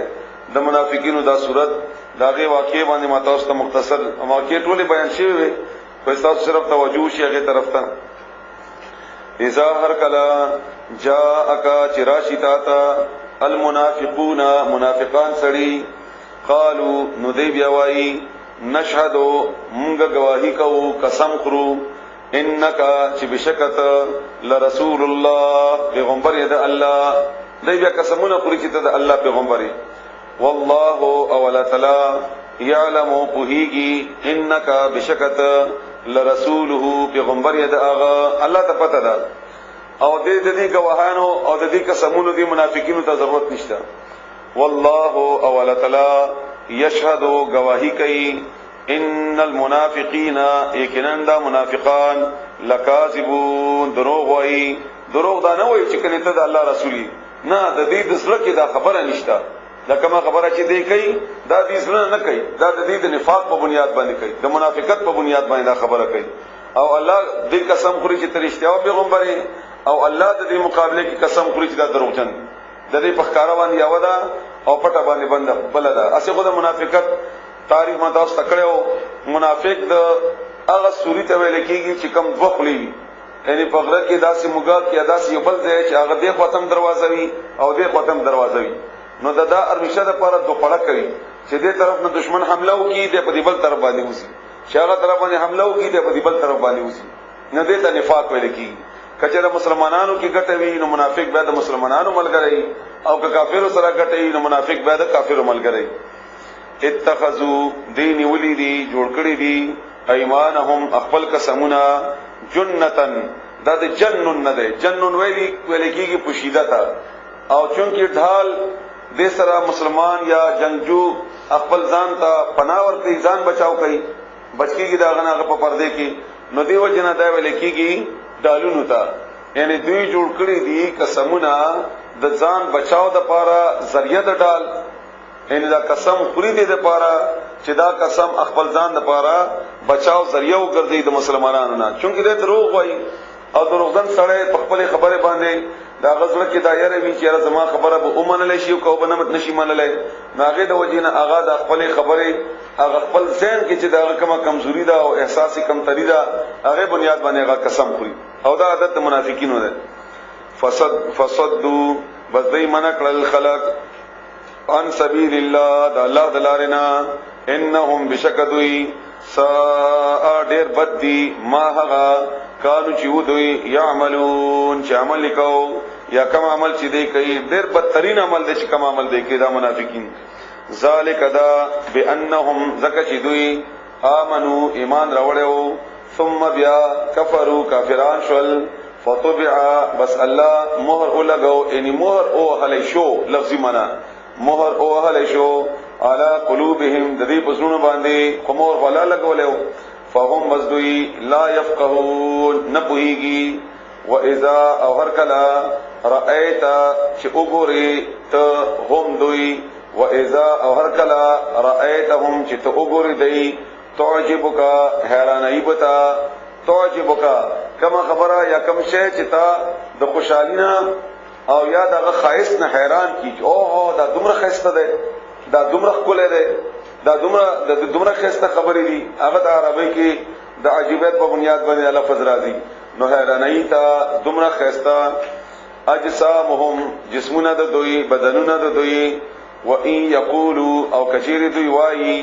د منافقینو دا صورت دا هغه واقع باندې ما تاسو ته مختصر واقع ټول بیان شوی وي په تاسو صرف توجه شي هغه طرف ته اذا هر کلا جاءک چراشتا تا المنافقون منافقان سړي قالوا ندی بیاوی نشهدو مونږ گواہی کوو قسم خورو انک چې بشکت لرسول الله پیغمبر ید الله دی بیا قسمونه خوري چې ته د الله پیغمبر والله اولا تعالی یعلم پوهیږي انک بشکت لرسوله پیغمبر ید هغه الله ته پته ده او دې گواهانو او دې قسمونو دې منافقینو ته ضرورت نشته والله اولا تعالی یشهد گواہی کوي ان المنافقین یقینا دا منافقان لکاذبون دروغ وایي دروغ دا نه وایي چې کنه ته د الله رسولي نه د دې د سره کې دا خبره نشته لکه ما خبره چې دی کوي دا دې سره نه کوي دا د دې د نفاق په بنیاد باندې کوي د منافقت په بنیاد باندې دا خبره کوي او الله دې قسم خوري چې ترشتیا پیغمبر او الله د دې مقابله کې قسم خوري چې دا دروغجن د دې په ښکارا باندې یاودا او پټه باندې بند بلدا اسه خو د منافقت تاریخ ما تاسو تکړو منافق د هغه سوري ته ویل کېږي چې کم دوه خلی یعنی په غره کې داسې موږ کې داسې یو بل ځای چې هغه د ختم دروازه وي او د ختم دروازه وي نو دا ارمشه د پاره دوه پړه کوي چې دې طرف نه دشمن حمله وکړي د په دې بل طرف باندې وسی چې هغه طرف باندې حمله وکړي د په دې بل طرف باندې وسی نه دې ته نفاق ویل کېږي کچره مسلمانانو کې ګټه وی نو منافق به د مسلمانانو ملګری او که کافرو سره ګټه وی نو منافق به د کافرو ملګری اتخذوا دین ولیدی جوړ کړی دي ایمانهم خپل قسمونه جنتن دا د جنن نه ده جنن ویل کېږي پوشیده تا او چونکی ډال د سره مسلمان یا جنگجو خپل ځان ته پناه ورکړي ځان بچاو کوي بچکیږي دا غنه په پردې کې نو دیو جنا دا ویل کېږي دالونو تا یعنی دوی جوړ کړی دي قسمونه د ځان بچاو د پاره ذریعہ د ډال یعنی دا قسم خوري دي د پاره چې دا قسم خپل ځان د پاره بچاو ذریعہ وګرځي د مسلمانانو نه چونکه د دروغ وایي او دروغجن سره په خپل خبره باندې دا غزړه کې دایره وی چې زما خبره به اومنل شي او کو بنمت نشي منلای ناغه د وجینه اغا د خپل خبره هغه خپل ذهن کې چې دا کومه کمزوري ده او احساسي کمتری ده هغه بنیاد باندې هغه قسم خوري او دا عادت منافقینو ده فصدوا بس دای منع کړل خلق ان سبیل الله د الله دلارنا انهم بشکدوی سا ډیر بد دي ما هغه کانو چې ودوی یعملون چې عمل وکاو یا کوم عمل چې دی کوي ډیر بدترین عمل دی چې کوم عمل دی کوي دا منافقین ذالک دا بانهم زکه چې دوی امنو ایمان راوړیو ثم بیا کفروا کافران شول فطبع بس الله مهر ولګو یعنی مهر او هلی شو لفظی معنا مهر او هلی شو علی قلوبهم د دې پسونو باندې خمور ولا لګولیو فهم مزدوی لا يفقهون نپوهیگی و اذا او هر کلا رأیتا چه اگوری تا هم دوی و اذا او هر کلا رأیتهم چه تا اگوری دی تعجبکا حیرانائی بتا تعجبکا کما خبره یا کم شے چه تا دا خوشحالینا او یا دا خائص نا حیران کی اوه دا دمر خائصتا دے دا دمر خکولے دے دا دومره خسته خبرې دي هغه د عربی کې د عجیبات په بنیاد باندې لفظ راځي نو حیرانای تا دومره خسته اجسامهم جسمونه د دوی بدنونه د دوی و ان یقولوا او کثیر دوی وایي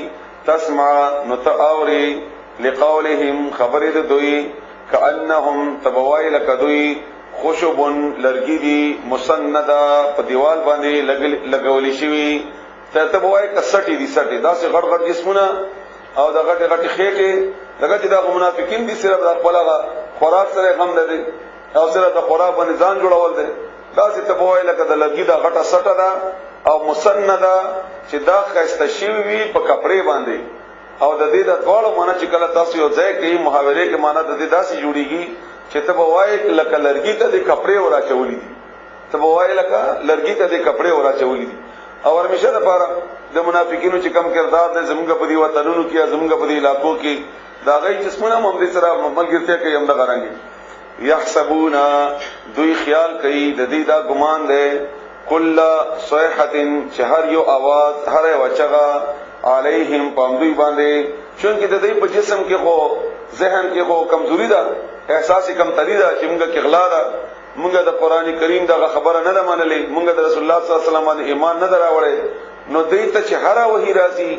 تسمع نتاوري لقولهم خبرې د دوی کانهم تبوای لکدوی خشب لرګي دي مسنده په دیوال باندې لګولې شوی ته وای کسټی دي سټی دا سه غړ غړ جسمونه او دا غټ غټ خېټه دغه چې دا منافقین دي صرف د خپل خوراک سره غم نه دي او سره د خوراک باندې ځان جوړول دي داسې ته وایي لکه د لرګي د غټه سټه ده او مسنده چې دا خسته شوی وي په کپڑے باندې او د دې د ټولو معنی چې کله تاسو یو ځای کې محاوره کې معنی د دې داسې جوړیږي چې ته وایي لکه لرګي ته د کپڑے ورا چولې دي ته وایي لکه لرګي ته د کپڑے ورا چولې دي او همیشه لپاره د منافقینو چې کم کردار د زمونږ په دی وطنونو کې زمونږ په دی علاقو کې دا غي جسمونه هم دې سره ملګرتیا کوي هم دا غرانګي یحسبون دوی خیال کوي د دې دا ګمان دی کل صیحه چې هر یو आवाज هر یو چغه علیهم پامدوی باندې چونکه د دې په جسم کې خو ذهن کې خو کمزوري ده احساس کمتری ده چې موږ کې غلا ده موږ د قران کریم دا خبره نه ده منلې موږ د رسول الله صلی الله علیه وسلم باندې ایمان نه دراوړې نو دې ته چې هر وحی راځي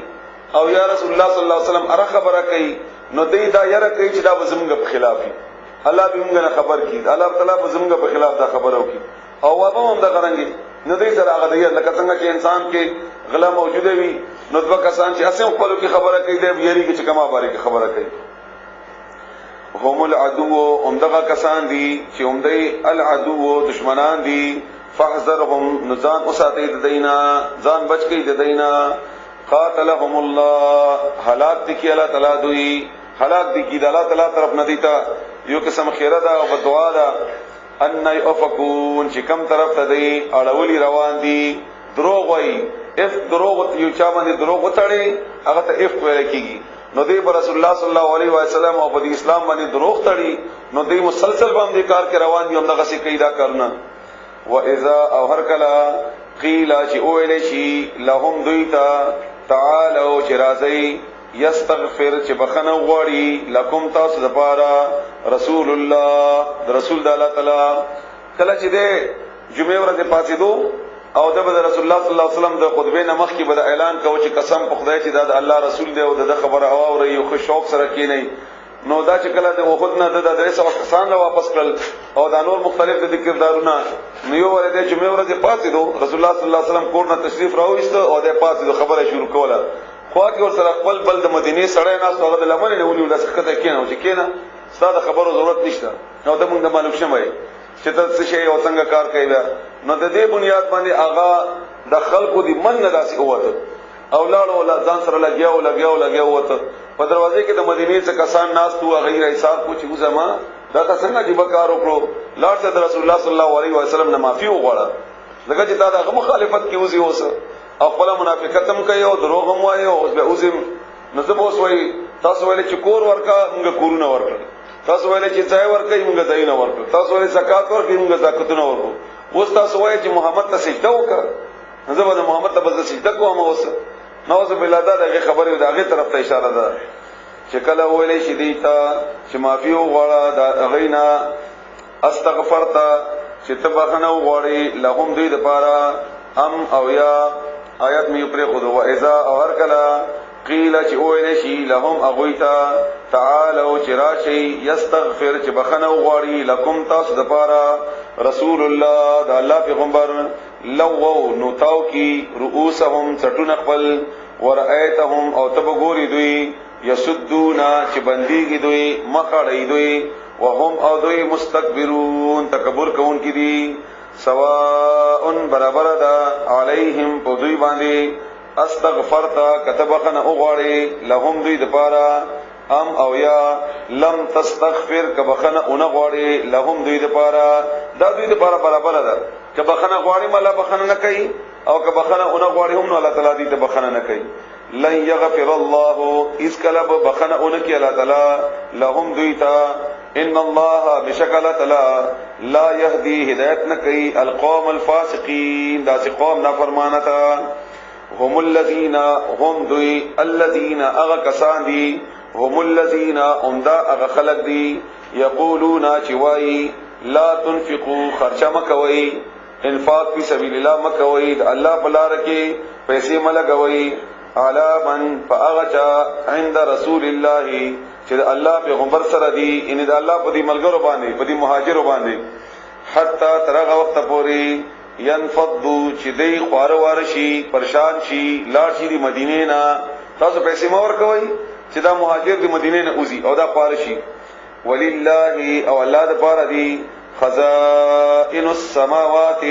او یا رسول الله صلی الله علیه وسلم اره خبره کوي نو دې دا یره کوي چې دا زموږ په خلاف وي الله به موږ نه خبر کړي الله تعالی به زموږ په خلاف دا خبره وکړي او هغه هم دا غرانګي نو دې سره هغه دی لکه څنګه چې انسان کې غلا موجوده وي نو دوه کسان چې اسیم خپل کې خبره کوي دی یاري کې چې کما باره کې خبره کوي هم العدو همدغه کسان دي چې همدای العدو دشمنان دي فاحذرهم نزان اوساته د دینا ځان بچ کې د دینا قاتلهم الله هلاك دي کې الله تعالی دوی هلاك دي کې د الله تعالی طرف نه دیتا یو قسم خیره ده او دعا ده ان يفكون چې کم طرف ته دی اړولي روان دي دروغ وای اف دروغ یو چا باندې دروغ وتاړي هغه ته اف ویل کیږي نو دی رسول الله صلی الله علیه وسلم او په اسلام باندې دروغ تړي نو دی مسلسل باندې کار کې روان دي هم دغه څه کیدا کرنا و اذا او هر کلا قیل چې اویل شي لهم دویتا تعالوا شرازی یستغفر چې بخنه غواړي لکم تاسو لپاره رسول الله رسول الله تعالی کله چې د جمعه ورځ پاتې دو او د رسول الله صلی الله علیه وسلم د خطبه نمخ کې به اعلان کوي چې قسم په خدای چې دا الله رسول دی او د خبره هوا او یو خو شوق سره کینی نو دا چې کله د وخت نه د درس او کسان له واپس کړل او دا نور مختلف د کردارونه نو یو ورته جمعه ورځ پاتې دو رسول الله صلی الله علیه وسلم کور نه تشریف راوښته او د پاتې دو خبره شروع کوله خو کې ور سره خپل بل د مدینه سړی ناس هغه د لمن نه ونیول څخه کېنه چې کېنه ستاسو خبرو ضرورت نشته نو د موږ د معلوم شمه چې تاسو شي او څنګه کار کوي نو د دې بنیاد باندې آغا د خلقو دی من نه داسي اوته او لاړو لا ځان سره لګیاو وته په دروازه کې د مدینه څخه کسان ناس تو غیر حساب کو چې وزما دا تاسو څنګه چې بکار وکړو لاړ ته رسول الله صلی الله علیه وسلم نه معافي وغواړه لکه چې دا د مخالفت کې وزي اوسه او خپل منافقت هم کوي او دروغ هم وایي او به اوسم نظم اوس وایي تاسو ولې چې کور ورکا موږ کورونه ورکړل تاسو ولې چې ځای ورکړئ موږ ځای نه ورکړل تاسو ولې زکات ورکړئ موږ زکات نه ورکړو اوس تاسو وایي چې محمد ته سجده وکړه نظم د محمد ته بس سجده کوم اوس نوز بلادا دغه خبره دغه طرف ته اشاره ده چې کله ویلې شي دیتا چې معافي وغواړه دا غینا استغفرت چې تبخنه وغواړي لهم دوی د پاره ام او یا آیات می پر خود و اذا اور کلا قیل چې ویلې شي لهم اغویتا تعالوا چراشی یستغفر چې بخنه وغواړي لکم تاسو د پاره رسول الله د الله پیغمبر لو نوتاو کی رؤوسهم چټون خپل ورایتهم او تبغوري دوی یسدونا چې بنديږي دوی مخړې دوی وهم او دوی مستكبرون تکبر کوون کی دي سواء برابر ده علیهم په دوی باندې استغفرت كتبخنا اوغړي لهم دوی د پاره ام او یا لم تستغفر کبخنا اونغړي لهم دوی د پاره دا دوی د پاره برابر ده کبخنا غواړي مله بخنه نه کوي او کبخنا اونغړي هم الله تعالی دې ته بخنه نه کوي لن يغفر الله اذ كلب بخنه اونکی الله تعالی لهم دوی ته ان الله بشکل تعالی لا يهدي هدایت نه کوي القوم الفاسقين دا چې قوم نافرمانه تا هم الذين هم دوی الذين اغكسان دي هم الذين امدا اغ خلق دي يقولون چوي لا تنفقوا خرچه مکوي انفاق فی سبیل الله مکوي الله بلار کې پیسې ملګوي علی من فاغچا عند رسول الله چې الله پیغمبر سره دي ان د الله په دې ملګرو باندې په دې مهاجرو باندې حتا ترغه وخت پوري ينفضوا چې دی خوار ورشي پریشان شي لاړ شي د مدینې نه تاسو پیسې مور کوي چې دا مهاجر د مدینې نه اوزي او دا پارشي ولله او الله د پاره دی خزائن السماوات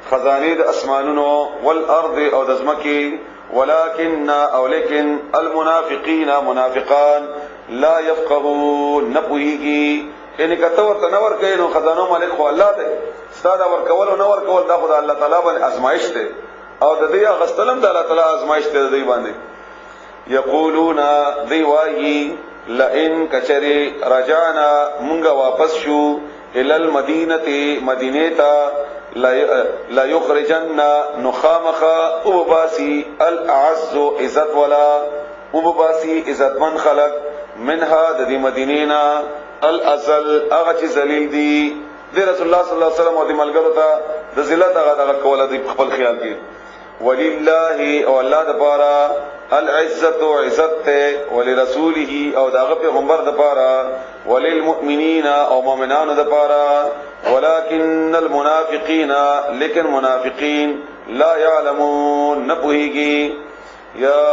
خزانه د اسمانونو والارض او د ځمکې ولكن او لیکن المنافقین منافقان لا يفقهون نپوهیږي یعنی کته ورته نور کوي نو خزانو مالک خو الله دی ستاسو ورکول او نور کول دا خدای الله تعالی باندې ازمایش ده او د دې غستلم د الله تعالی ازمایش ده دی باندې یقولون دی وایي لئن کچری رجعنا مونږه واپس شو الى المدینه مدینه تا لا یخرجن نخامخ او باسی الاعز عزت ولا او باسی عزت من خلق منها د دې مدینینا الازل هغه چې ذلیل دي د رسول الله صلی الله علیه وسلم او د ملګرو ته د ذلت هغه کوله د خپل خیال کې ولله او الله د پاره العزت عزت ولرسوله او دغه پیغمبر د پاره وللمؤمنین او مؤمنانو د پاره ولكن المنافقین لیکن منافقین لا يعلمون نپوهیږي یا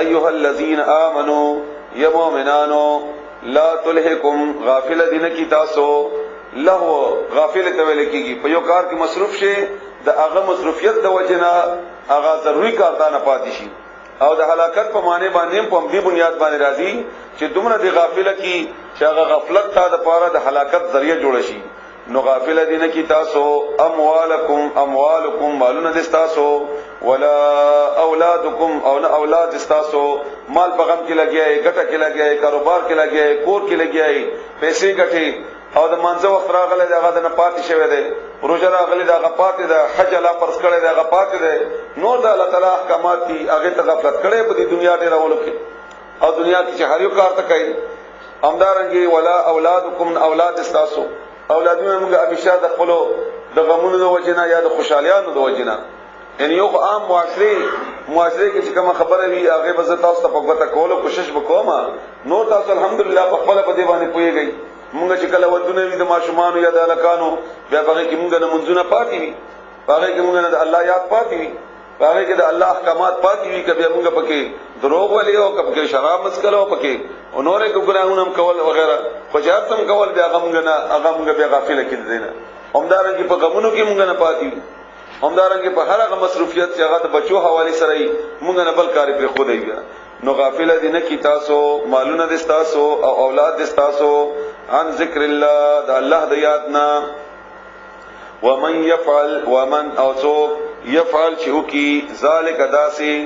ایها الذین آمنوا یا مؤمنانو لا تلهکم غافل دین کی تاسو له غافل ته ویل کیږي په یو کار کې مصروف شي د هغه مصروفیت د وجنه هغه ضروری کار ته نه پاتې شي او د هلاکت په معنی باندې په دې بنیاد باندې راځي چې دومره دی غافل کی چې هغه غفلت ته د پاره د هلاکت ذریعہ جوړ شي نو غافل دین کی تاسو اموالکم مالون د تاسو ولا اولادکم او نه اولاد تاسو مال په غم کې لګیای ګټه کې لګیای کاروبار کې لګیای کور کې لګیای پیسې ګټي او د منځو وخت راغله دغه د پاتې شوی دی روزه راغله دغه پاتې ده حج لا پرس کړي دغه پاتې ده نور د الله تعالی احکامات دي هغه ته غفلت کړي په دې دنیا ډیر اولو کې او دنیا کې چې هر یو کار ته کوي امدارنګي ولا اولادکم اولاد تاسو اولادونه موږ همیشه د خپل د غمونو د وجنه یا د خوشالیانو د وجنه یعنی یو عام معاشره کې چې کوم خبره وي هغه به تاسو ته په غوته کولو کوشش وکوم نور تاسو الحمدلله په خپل په دې باندې پويږئ موږ چې کله ودونه وي د ماشومان یا د الکانو بیا هغه کې موږ نه منځونه پاتې وي هغه کې موږ نه د الله یاد پاتې وي هغه کې د الله احکامات پاتې وي کبه موږ پکې دروغ ولې او کبه شراب مسکلو پکې او نورې ګناهونه کول وغیرہ خجات هم کول بیا موږ نه هغه موږ بیا غافل کېدل نه همدارنګه په غمونو کې موږ نه پاتې وي همدارنګه په هر هغه مصروفیت چې هغه د بچو حواله سره موږ نه بل کاری پر خو دی نو غافل دي نه کی تاسو مالونه د تاسو او اولاد د تاسو عن ذکر الله د الله د یادنا ومن اوسو يفعل چوکي ذالک داسی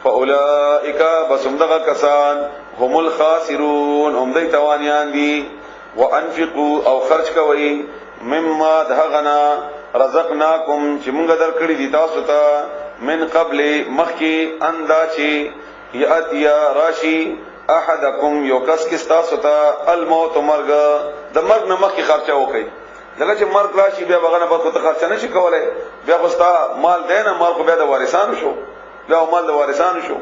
فاولائک بسمدغه کسان هم الخاسرون هم دی توانیان دي وانفقوا او خرج کوي مما دهغنا رزقناکم چې موږ درکړي دي تاسو ته من قبل مخکی انداچی یاتیا راشی احدکم یو کس کی تاسو ته الموت مرګ د مرګ نه مخکی خرچه وکړي دغه چې مرګ راشي بیا بغنه به ته خرچه نشي کولای بیا خوستا مال دینه مال خو بیا د وارثانو شو بیا مال د وارثانو شو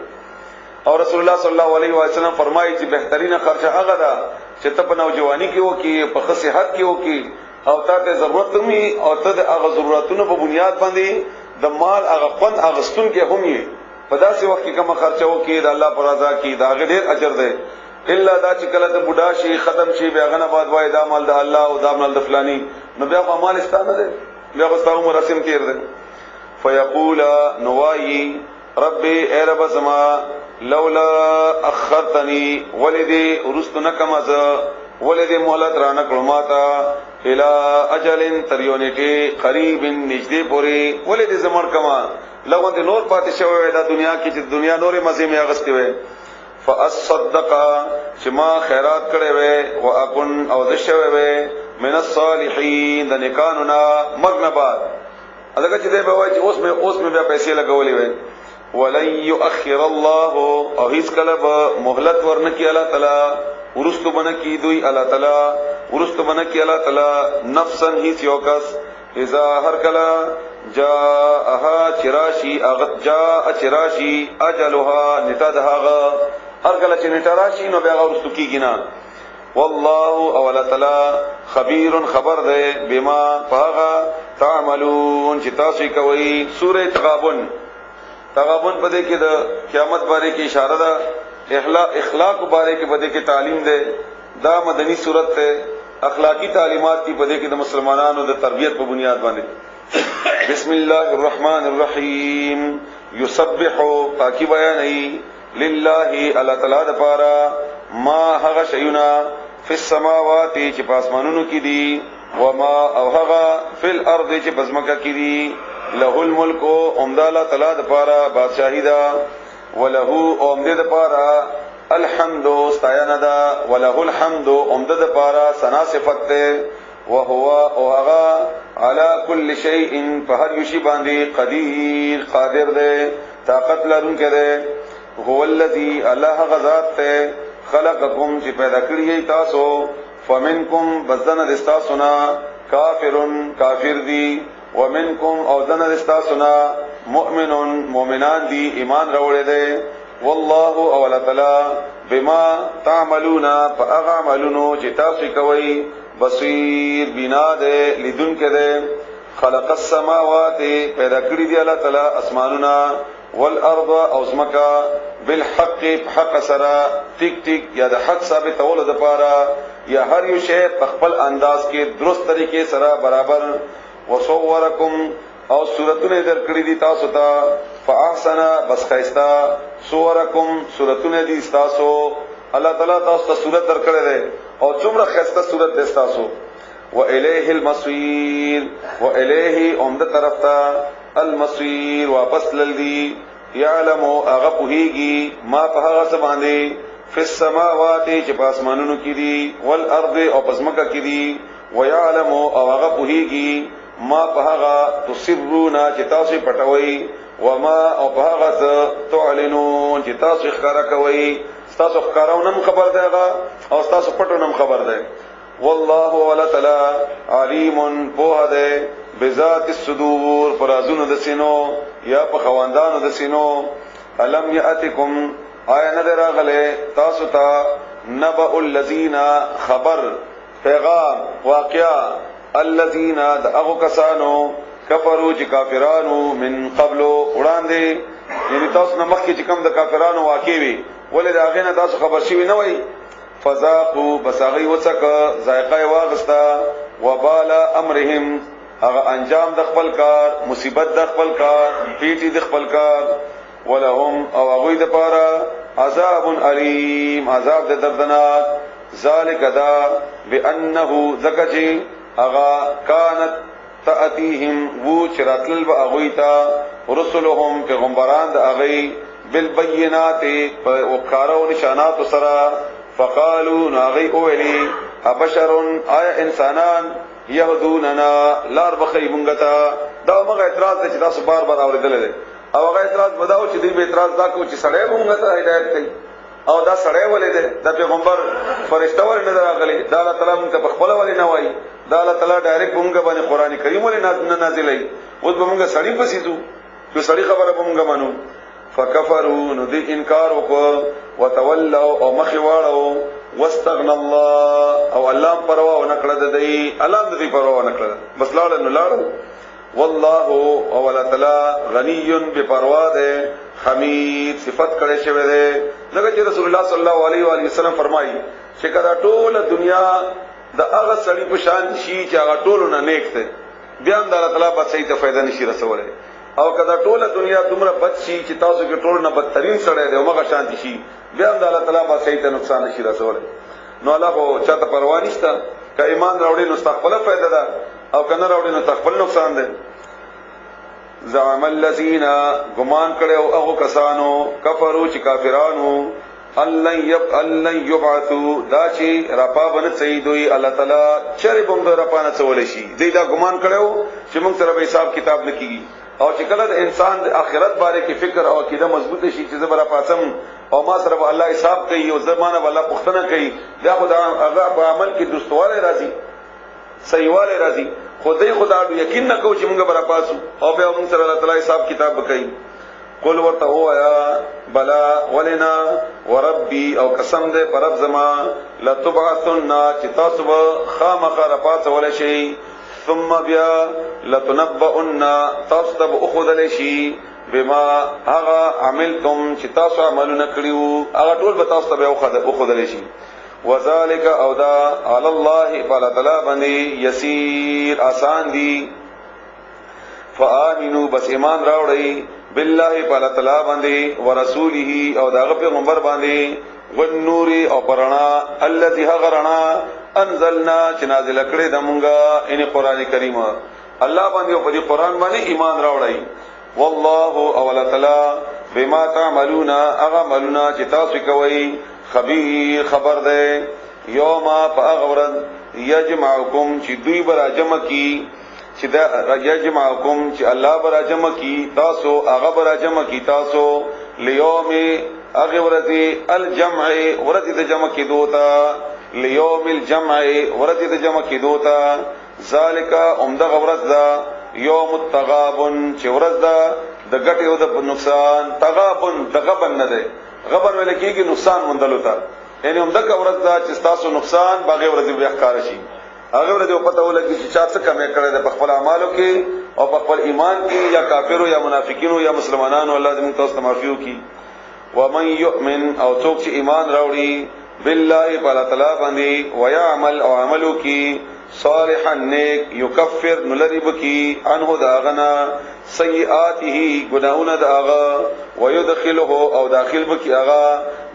او رسول الله صلی الله علیه و سلم فرمایي چې بهترینه خرچه هغه ده چې ته په نوجوانی کې وکي په صحت کې وکي او ته ضرورت می او ته د هغه ضرورتونو په بنیاد باندې د مال هغه فن اغستون کې هم یې په داسې وخت کې کوم خرچه وکي د الله پر رضا کې دا ډېر اجر ده الا دا چې کله د بوډا شي ختم شي بیا غنه بعد وای دا مال د الله او دا مال د فلانی نو بیا مال استانه ده بیا غستاو مراسم تیر ده فیقول نوای ربي اے رب زما لولا اخرتنی ولدی ورستنکم از ولدی مهلت رانه کړماتا الى اجل تریونټي قریب نږدې پوري ولدی زمر کما لغون دي نور پاتې شوی دا دنیا کې چې دنیا نورې مزه می اغستې وي فاصدق چې ما خیرات کړې وي او اكن او د شوی وي من الصالحین د نیکانو مغنبات اګه چې دی به وای چې اوس مې بیا پیسې لګولې وي ولن يؤخر الله او هیڅ کله به مهلت ورنکي الله تعالی ورستو بنکی دوی الله تعالی ورستو بنکی الله تعالی نفسا هیڅ یو کس اذا هر کلا جاءها چراشی چراشی اجلها نتدها هر کلا چې نتراشی نو بیا ورستو کیږي نه والله اول تعالی خبير خبر ده بما فاغا تعملون چې تاسو کوي سوره تغابن په دې کې د قیامت باره کې اشاره ده اخلاق باره کې بده کې تعلیم ده دا مدنی صورت ده اخلاقی تعلیمات کی پدې کې د مسلمانانو د تربیت په بنیاد باندې بسم الله الرحمن الرحیم یسبح پاکی بیانای لله الله تعالی د پاره ما هغه شیونه فی السماوات چې په اسمانونو کې دي وما او هغه فی الارض چې په ځمکه کې دي له الملک اومدا الله تعالی د پاره بادشاہی دا وله اومده د پاره الحمد استایانه دا وله الحمد اومده د پاره ثنا صفت ده وهو او هغه على كل شيء فهر یشی باندې قدیر قادر ده طاقت لرونکی ده هو الذي الله غذات ته خلقکم چې پیدا کړی تاسو فمنکم بزن دستاسنا کافرن کافر دی ومنکم او دن دستاسنا مؤمنن مؤمنان دی ایمان راوړی دی والله او الله تعالی بما تعملون فاعملون چې تاسو کوي بصیر بنا دی لیدونکو دی خلق السماوات پیدا کړی دی الله تعالی اسمانونه والارض او زمکا بالحق حق سرا ټیک ټیک یا د حق ثابت اول د پاره یا هر یو شی په خپل انداز کې درست طریقې سره برابر وصورکم او صورتونه درکړي دي تاسو ته فاحسن بس خیستا صورکم صورتونه دي تاسو الله تعالی تاسو ته صورت درکړي دي او څومره خیستا صورت دي تاسو و الیه المصیر و الیه عمده طرف ته المصیر واپس للدی یعلم اغه پوهیږي ما په هغه څه باندې فی السماوات چې په اسمانونو کې دي والارض او پسمکه کې دي ويعلم او هغه پوهیږي ما په هغه تسرون چې تاسو پټوي وما او په هغه تعلنون چې تاسو ښکارا کوي تاسو ښکاراونم خبر دی او تاسو پټونم خبر دی والله ولا تعالی علیم په ده بذات الصدور فرازونو د سینو یا په خواندانو د سینو الم یاتکم آیا ندر راغله تاسو ته نبأ الذین خبر پیغام واقعا الذین دغه کسانو کفروا چې کافرانو من قبل وړاندې یعنی تاسو نه مخکې چې کوم د کافرانو واقع وي ولې دا غینه تاسو خبر شوی نه وای فذاقوا بساغي وڅک ذائقه واغستا وبال امرهم هغه انجام د خپل کار مصیبت د خپل کار پیټي د خپل کار ولهم او هغه د پاره عذاب علیم عذاب د دردناک ذالک دا بانه ذکجی اغا کانت تاتیهم و چراتل با اغویتا رسلهم پیغمبران د اغی بالبینات و کارو نشانات سرا فقالوا ناغی اولی ابشر آیا انسانان یهدوننا لار بخی منگتا دا مغا اعتراض ده چې تاسو بار بار اوریدل دي او هغه اعتراض بداو چې دوی به اعتراض دا کوي چې سړی مونږ ته هدایت کوي او دا سړی ولې ده د پیغمبر فرشتہ ولې نه راغلي دا الله تعالی مونږ ته په خپل ولې نه وایي دا الله تعالی ډایرکټ مونږ باندې قران کریم ولې نه نازلای اوس به مونږ سړی پسې ځو چې سړی خبره به مونږ مانو فکفروا نو دې انکار وکړو وتولوا او مخ واړو واستغنى الله او الله پروا ونکړه د دې الله دې پروا ونکړه بس لاړ نو لاړ والله او الله تعالی غنی بپروا ده حمید صفت کړي شوی ده لکه چې رسول الله صلی الله علیه و علیه وسلم فرمایي چې کله ټول دنیا د هغه سړي په شان شي چې هغه ټول نه نیک ده بیا د الله تعالی په صحیح ته فائدہ نشي رسولای او کله ټول دنیا دومره بد شي چې تاسو کې ټول نه بدترین سړی دی او هغه شان شي بیا د الله تعالی په صحیح ته نقصان نشي رسولای نو الله خو چاته پروا نشته که ایمان راوړي نو استقبال فائدہ ده او کنه راوړي نو تخپل نقصان ده زعم الذين غمان کړو هغه کسانو کفرو چې کافرانو الله یبعثوا دا چې رپا بن سیدوی الله تعالی چرې بم د رپا نه څول شي دې دا ګمان کړو چې موږ سره به حساب کتاب نکېږي او چې کله د انسان د آخرت باره کې فکر او عقیده مضبوط شي چې زبر پاسم او ما سره الله حساب کوي او زمانه الله پختنه کوي دا خدای هغه په عمل کې دوستواله راځي صحیحواله راځي خدای یقین نه کو چې موږ برا پاسو او به موږ سره الله تعالی حساب کتاب وکړي قل ورته وایا بلا ولنا وربي او قسم دې پر رب زما لتبعثن چې تاسو به خامخا رپاس ول شي ثم بیا لتنبؤن تاسو ته اخذل شي بما هغه عملتم چې تاسو عملونه کړیو هغه ټول به تاسو ته اخذل شي وذالک او دا علی الله فلا تعالی باندې یسیر آسان دی. فآمنوا بس ایمان راوړی بالله فلا تعالی باندې ورسوله او دا پیغمبر باندې والنور او پرانا الذي غرنا انزلنا چې نازل کړی د مونږه ان قران کریم الله باندې او په قران باندې ایمان راوړی. والله او الله تعالی بما تعملون اعملنا چې تاسو کوي خبیر خبر ده. یوم فاغورن یجمعکم چې دوی برا جمع کی چې دا یجمعکم چې الله برا جمع کی تاسو هغه برا جمع کی تاسو لیوم اغه ورځي الجمع ورځي د جمع کی دوتا لیوم الجمع ورځي د جمع کی دوتا ذالک عمده ورځ دا یوم التغابن چې ورځ دا د ګټ یو د نقصان تغابن د غبن نه ده غبن ولې کېږي نقصان مندلو تا یعنی عمده ورځ دا چې تاسو نقصان باغه ورځي بیا ښکار شي هغه ورځي پته ولګي چې چا څه کمې کړې ده په خپل اعمالو کې او په خپل ایمان کې یا کافرو یا منافقینو یا مسلمانانو الله دې موږ تاسو ته معافي وکړي. ومن يؤمن او څوک چې ایمان راوړي بالله تعالی باندې ويعمل او عملو کې صالحا نیک یکفر نلریب کی عنه داغنا سیئاته گناہونا داغا ویدخله او داخل بکی آغا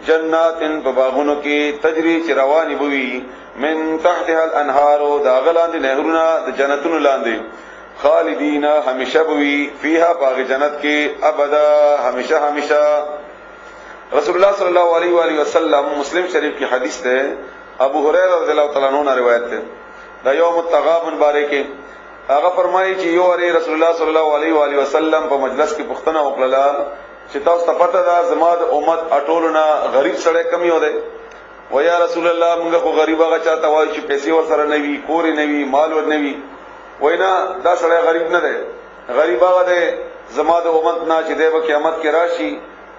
جنات بباغونو کی تجری چروانی بوی من تحتها الانهار داغلان دی نهرونا دا جنتون لاندی خالدین ہمیشہ بوی فیها باغ جنت کی ابدا ہمیشہ ہمیشہ. رسول اللہ صلی اللہ علیہ وآلہ وسلم مسلم شریف کی حدیث ہے ابو ہریرہ رضی اللہ تعالیٰ عنہ روایت ہے دا یوم التغابن بارے کې هغه فرمایي چې یو اړ رسول الله صلی الله علیه و آله وسلم په مجلس کې پښتنه وکړه چې تاسو ته پته ده زما د امت اټولنا غریب سره کمی و ده و یا رسول الله موږ خو غریب هغه چاته وایي چې پیسې ور سره نه وي کور نه وي مال ور نه وي وینا دا سره غریب نه ده غریب هغه ده زما د امت نه چې د قیامت کې راشي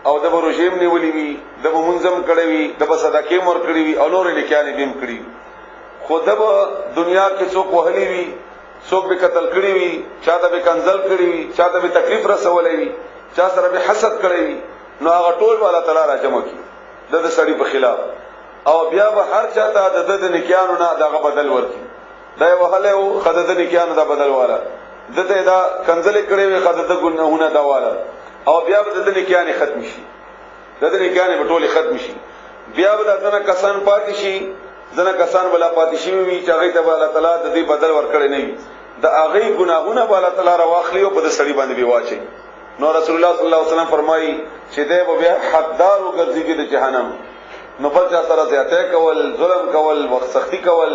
او د روزیم نیولې وي د منظم کړي وي د صدقې مور کړي وي او نور لیکانې بیم کړي خود به دنیا کې څوک وهلی وي څوک به قتل کړي وي چاته به کنزل کړي وي چاته به تکلیف رسولې وي چا سره به حسد کړي وي نو هغه ټول الله تعالی را جمع کی د سړي په خلاف او بیا به هر چاته د نکیانو نه دغه بدل ورکي دا وهله او خدای د نکیانو دا بدل والا دته دا کنزل کړي وي خدای د ګناهونه دا والا او بیا به د نکیانې ختم شي د نکیانې په ټولي ختم شي بیا به دغه کسان پاتې شي ځنه کسان بلا پاتې شي وي چې هغه ته الله تعالی د دې بدل ورکړي نه وي د هغه ګناهونه به الله تعالی راواخلي او په سړي باندې به واچي. نو رسول الله صلی الله علیه وسلم فرمایي چې دې به بیا حقدار وګرځي د جهنم نو بل چا سره زیاته کول ظلم کول وخت سختی کول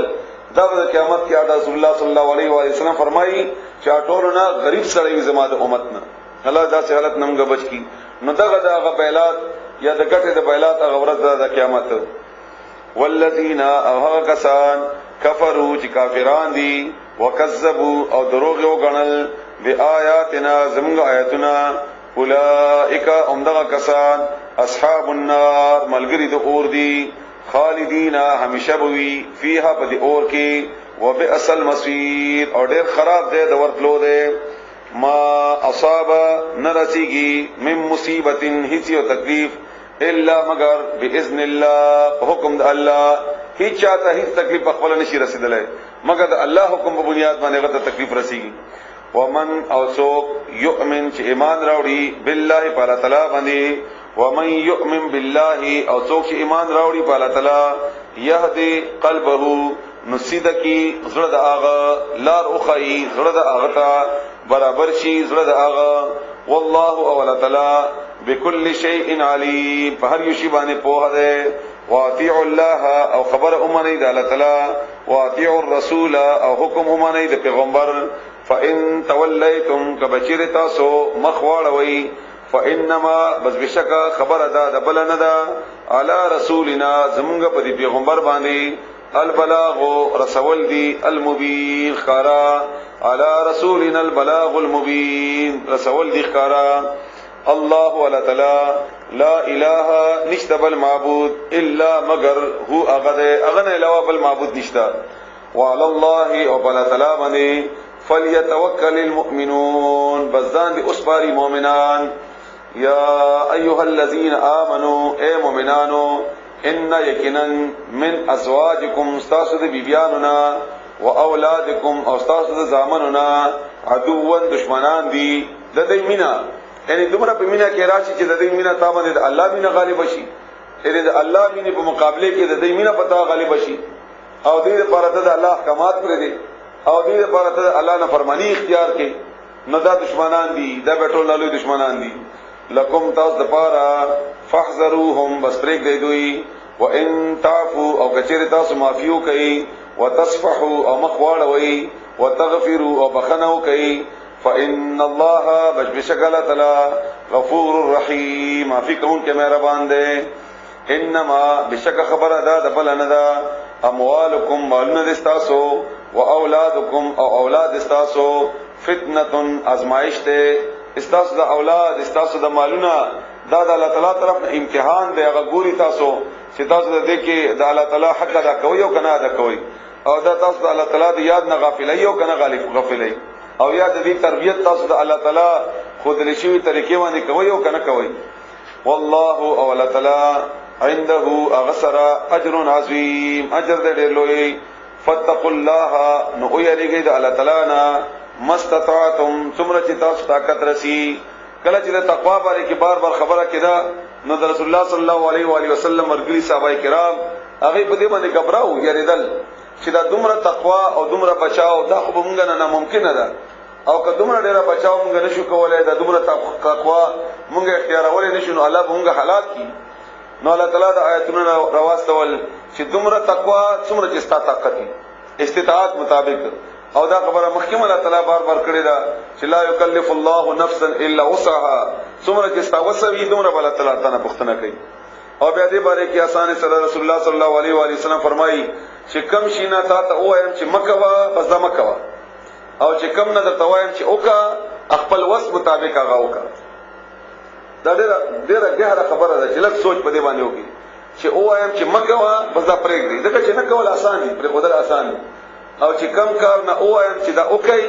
دا د قیامت کې رسول الله صلی الله علیه و وسلم فرمایي چې ټولونه غریب سړی زما د امت نه الله دا حالت نمګه بچ کی نو دغه بیلات یا د ګټه د بیلات هغه ورځ د قیامت. والذین او کسان کفروا چې کافران دي وکذبوا او دروغ وګڼل بیااتنا زموږ آیاتنا اولئک امدغه کسان اصحاب النار ملګری د اور دي خالدین همیشه بوي فیها په دې اور کې وبئس المصير او ډېر خراب دی د ورتلو دی. ما اصاب نرسیږي من مصیبت هیڅ یو تکلیف الا مگر باذن الله حکم د الله هیڅ چاته هیڅ تکلیف خپل نشي رسیدلای مگر د الله حکم په بنیاد باندې غته تکلیف رسیږي. ومن او څوک یؤمن چې ایمان راوړي بالله تعالی باندې ومن یؤمن بالله او څوک چې ایمان راوړي په الله تعالی يهدي قلبه نسید کی زړه د هغه لار اوخی زړه د هغه ته برابر شي زړه د هغه والله او الله تعالی بكل شيء عليم فهر يشي باندې په ده واطيع الله او خبر امنه د الله تعالی واطيع الرسول او حکم امنه د پیغمبر. فان توليتم كبشر تاسو مخواړوي فانما بس بشکا خبر ادا د بل نه ده على رسولنا زمونږ په دې پیغمبر باندې البلاغ رسول دي المبين خارا على رسولنا البلاغ المبين رسول دي خارا. الله ولا تعالی لا اله نشته بل معبود الا مگر هو اغه علاوه بل معبود نشته. وعلى الله او بل تعالی باندې فليتوکل المؤمنون بزان دي اسباري مؤمنان. یا ایها الذين امنوا اے مؤمنانو ان یقینا من ازواجکم استاسو د بیبیاننا و اولادکم او استاسو د زامننا عدوا دشمنان دي د دې مینا یعنی دومره په مینا کې راشي چې د دې مینا تابانه د الله مینا غالب شي یعنی د الله مینه په مقابله کې د دې مینا پتا غالب شي او دې لپاره د الله احکامات پر دي او دې لپاره د الله نه فرمانی اختیار کې نه دا دشمنان دي دا بیٹول نه لوی دشمنان دي لکم تاسو د پاره فاحذروهم بس پرېګ دی دوی وان تعفو او کچری تاسو معافیو کوي وتصفحوا او مخواړوي وتغفروا او بخنو کوي فان الله بشکل تعالی غفور رحیم معافی کون کې مهربان دی انما بشک خبر ادا د بل نه دا اموالکم مالون دستاسو و اولادکم او اولاد دستاسو فتنه ازمائش ته استاسو د اولاد استاسو د مالونه دا د الله تعالی طرف امتحان دی هغه ګوري تاسو چې تاسو د دې کې د الله تعالی حق ادا کوي او کنه ادا کوي او دا تاسو د الله تعالی د یاد نه غافلای او کنه غافلای او یا د دې تربیت تاسو د الله تعالی خود لشي طریقې باندې کوي او کنه کوي والله او الله تعالی عنده اغسر اجر عظیم اجر دې لوی فتقوا الله نو یریږي د الله تعالی نه مستطاعتم څومره چې تاسو طاقت رسی کله چې د تقوا باندې کې بار بار خبره کړه نو د رسول الله صلی الله علیه و علیه وسلم ورګلی صحابه کرام هغه په دې باندې غبراو یریدل چې دا دومره تقوا او دومره بچاو دا خو موږ نه ممکن ده او که دومره ډیره بچاو موږ نشو کولای دا دومره تقوا موږ اختیارول نشو نو الله موږ حالات کی نو الله تعالی د آیتونو راوستول چې دومره تقوا څومره چې ستا طاقت استطاعت مطابق او دا خبره مخکمه الله تعالی بار بار کړی دا چې لا یکلف الله نفسا الا وسعها څومره چې ستا وسوي دومره الله تعالی تعالی پختنه کوي او بیا دې باره کې آسان سره رسول الله صلی الله علیه و علیه وسلم فرمایي چې کم شینا تا ته وایم چې مکوا بس دا مکوا او چې کم نه ته وایم چې اوکا خپل وس مطابق هغه اوکا دا ډیره ګهره خبره ده چې لږ سوچ په دې باندې وکړي چې وایم چې مکوا بس دا پرېږدي دا چې نه کول آسان دي پر خدای آسان دي او چې کم کار نه وایم چې دا اوکي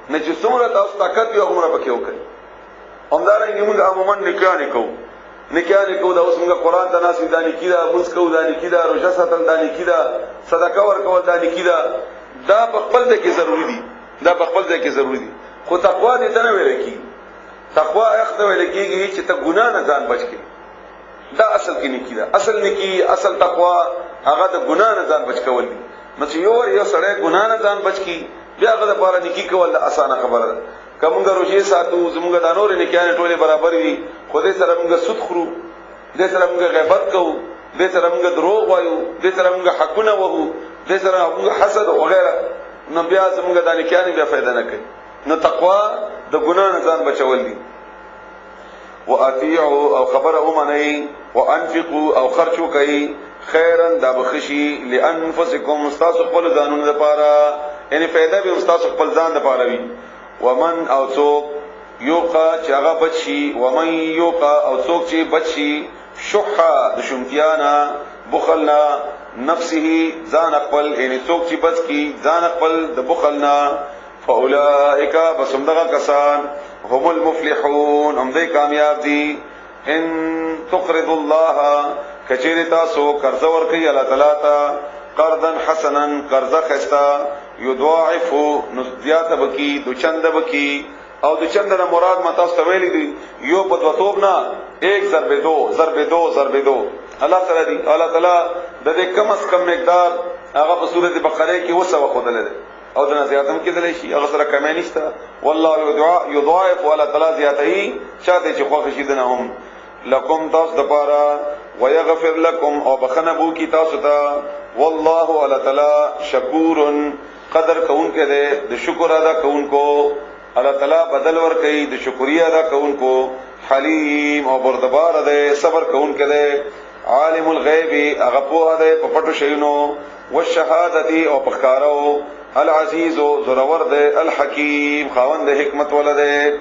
نه چې څومره تاسو طاقت یو عمره پکې وکړي همدارنګه موږ عموما نکاح نکو دا اوس موږ قرآن ته ناس ودانی کیدا موږ کو ودانی کیدا روزه ساتل دانی کیدا صدقه ورکول دانی کیدا دا په خپل ځای کې ضروری دي خو تقوا دې نه ویل کی تقوا اخته ویل کیږي چې ته ګناه نه ځان بچ کی دا اصل کې نه کیدا اصل نه کی اصل تقوا هغه د ګناه نه ځان بچ کول دي مته یو سړی ګناه نه ځان بچ کی بیا هغه د پاره نکی کول اسانه خبره ده کومګه روزي ساتو زموږ د نور نه کېانه ټوله برابر وي خو دې سره موږ سود خورو دې سره موږ غیبت کوو دې سره موږ دروغ وایو دې سره موږ حقونه وهو دې سره موږ حسد او غیره نو بیا زموږ د نه کېانه بیا فائدہ نه کوي نو تقوا د ګناه نه ځان بچول دي واطيعوا او خبره ومنئ وانفقوا او خرچو کوي خیرا دا بخشي لانفسکم استاسو خپل ځانونو لپاره یعنی فائدہ به استاسو خپل ځان لپاره وي ومن او څوک یوقا چې هغه بچي ومن یوقا او څوک چې بچي شحا د شومتیانا بخلنا نفسه ځان خپل یعنی څوک چې بچ کی ځان خپل د بخلنا فاولائک بسمدغه کسان هم المفلحون هم دې کامیاب دي ان تقرض الله کچیر تاسو قرض ورکړي الله تعالی ته قرضا حسنا قرض خستا یضاعف نزیات بکی دو چند بکی او دو چند نه مراد متا استویلی دی یو په دوتوب نه 1 ضرب 2 الله تعالی دی الله تعالی د دې کم از کم مقدار هغه په سورته بقره کې وسو خدل دی او د زیاتم کې دلی شي هغه سره کمه نشته والله یضاعف ولا تعالی زیاتهی چاته چې خوښ شي دنهم لکم تاسو د پاره ويغفر لكم او بخنبو کی تاسو ته والله ولا تعالی شکور قدر کون کې ده د شکر ادا کون کو الله تعالی بدل ور کوي د شکریا ادا کون کو حلیم او بردبار ده صبر کون کې ده عالم الغیب هغه په ده په پټو شینو والشهادت او پخکارو العزیز زورور ده الحکیم خاوند حکمت ولده